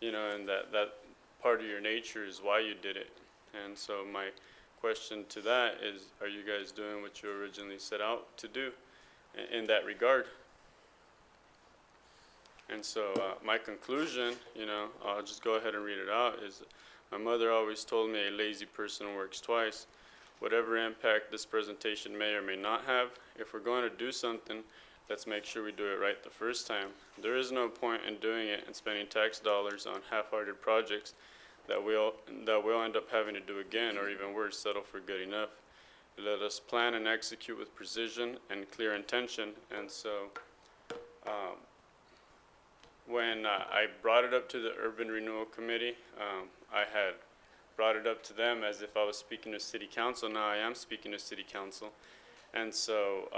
S8: you know, and that part of your nature is why you did it. And so my question to that is, are you guys doing what you originally set out to do in that regard? And so my conclusion, you know, I'll just go ahead and read it out, is my mother always told me a lazy person works twice. Whatever impact this presentation may or may not have, if we're going to do something, let's make sure we do it right the first time. There is no point in doing it and spending tax dollars on half-hearted projects that we'll end up having to do again, or even worse, settle for good enough. Let us plan and execute with precision and clear intention. And so when I brought it up to the Urban Renewal Committee, I had brought it up to them as if I was speaking to City Council. Now I am speaking to City Council. And so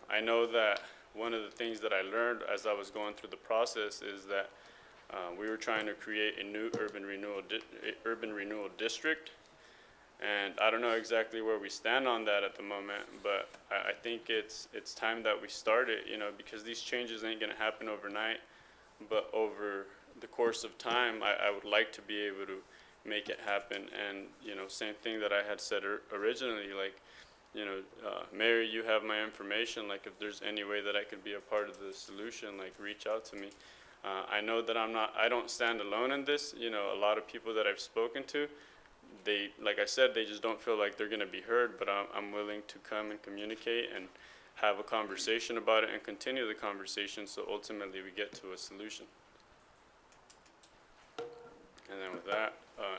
S8: I know that one of the things that I learned as I was going through the process is that we were trying to create a new urban renewal district, and I don't know exactly where we stand on that at the moment, but I think it's time that we start it, you know, because these changes ain't gonna happen overnight, but over the course of time, I would like to be able to make it happen. And, you know, same thing that I had said originally, like, you know, Mary, you have my information, like if there's any way that I could be a part of the solution, like reach out to me. I know that I don't stand alone in this. You know, a lot of people that I've spoken to, they, like I said, they just don't feel like they're gonna be heard, but I'm willing to come and communicate and have a conversation about it and continue the conversation so ultimately we get to a solution. And then with that,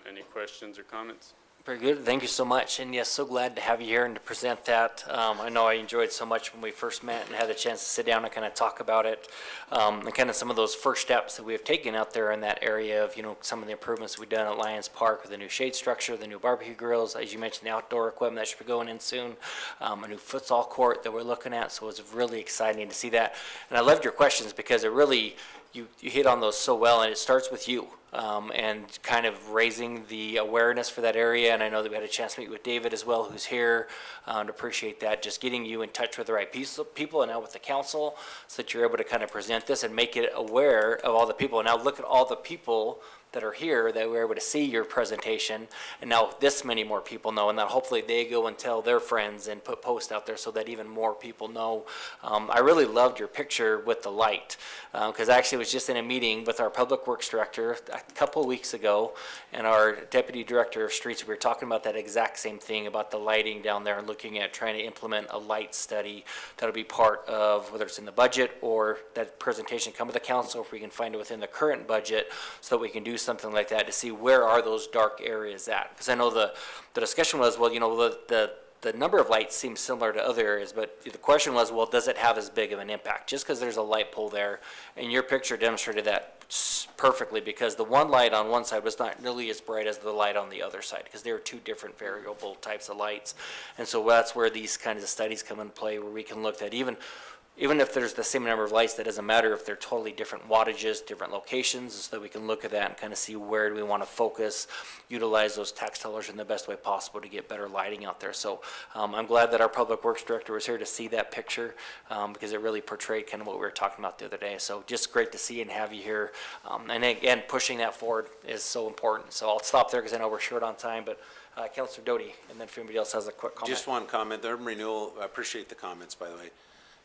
S8: any questions or comments?
S1: Very good. Thank you so much. And yes, so glad to have you here and to present that. I know I enjoyed so much when we first met and had the chance to sit down and kind of talk about it. And kind of some of those first steps that we have taken out there in that area of, you know, some of the improvements we've done at Lions Park with the new shade structure, the new barbecue grills, as you mentioned, the outdoor equipment that should be going in soon, a new futsal court that we're looking at. So it's really exciting to see that. And I loved your questions because it really, you hit on those so well, and it starts with you. And kind of raising the awareness for that area. And I know that we had a chance to meet with David as well, who's here, and appreciate that. Just getting you in touch with the right people and now with the council so that you're able to kind of present this and make it aware of all the people. And now look at all the people that are here that we're able to see your presentation, and now this many more people know, and that hopefully they go and tell their friends and put posts out there so that even more people know. I really loved your picture with the light, because I actually was just in a meeting with our Public Works Director a couple of weeks ago and our Deputy Director of Streets. We were talking about that exact same thing about the lighting down there and looking at trying to implement a light study that'll be part of whether it's in the budget or that presentation come to the council if we can find it within the current budget so that we can do something like that to see where are those dark areas at. Because I know the discussion was, well, you know, the number of lights seems similar to other areas, but the question was, well, does it have as big of an impact? Just because there's a light pole there, and your picture demonstrated that perfectly, because the one light on one side was not nearly as bright as the light on the other side, because they were two different variable types of lights. And so that's where these kinds of studies come into play, where we can look at even if there's the same number of lights, that doesn't matter if they're totally different wattages, different locations, so that we can look at that and kind of see where do we want to focus, utilize those tax dollars in the best way possible to get better lighting out there. So I'm glad that our Public Works Director was here to see that picture, because it really portrayed kind of what we were talking about the other day. So just great to see and have you here. And again, pushing that forward is so important. So I'll stop there because I know we're short on time, but Councilor Doty, and then if anybody else has a quick comment.
S5: Just one comment, the Urban Renewal, I appreciate the comments, by the way,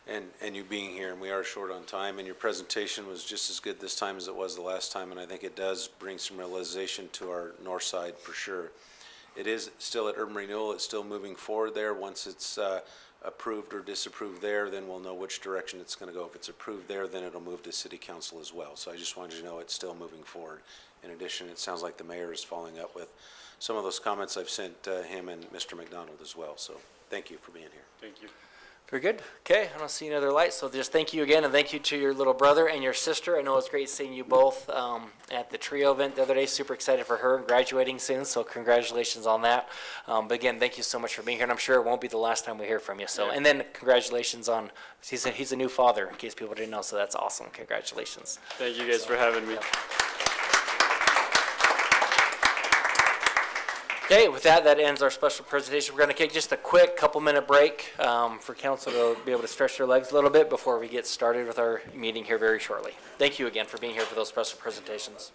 S5: and you being here, and we are short on time, and your presentation was just as good this time as it was the last time, and I think it does bring some realization to our north side for sure. It is still at Urban Renewal, it's still moving forward there. Once it's approved or disapproved there, then we'll know which direction it's going to go. If it's approved there, then it'll move to city council as well. So I just wanted you to know it's still moving forward. In addition, it sounds like the mayor is following up with some of those comments I've sent him and Mr. McDonald as well. So thank you for being here.
S8: Thank you.
S1: Very good. Okay, I don't see any other lights, so just thank you again, and thank you to your little brother and your sister. I know it's great seeing you both at the trio event the other day. Super excited for her graduating soon, so congratulations on that. But again, thank you so much for being here, and I'm sure it won't be the last time we hear from you. So, and then congratulations on, he's a new father, in case people didn't know, so that's awesome. Congratulations.
S8: Thank you guys for having me.
S1: Okay, with that, that ends our special presentation. We're going to take just a quick couple-minute break for council to be able to stretch their legs a little bit before we get started with our meeting here very shortly. Thank you again for being here for those special presentations.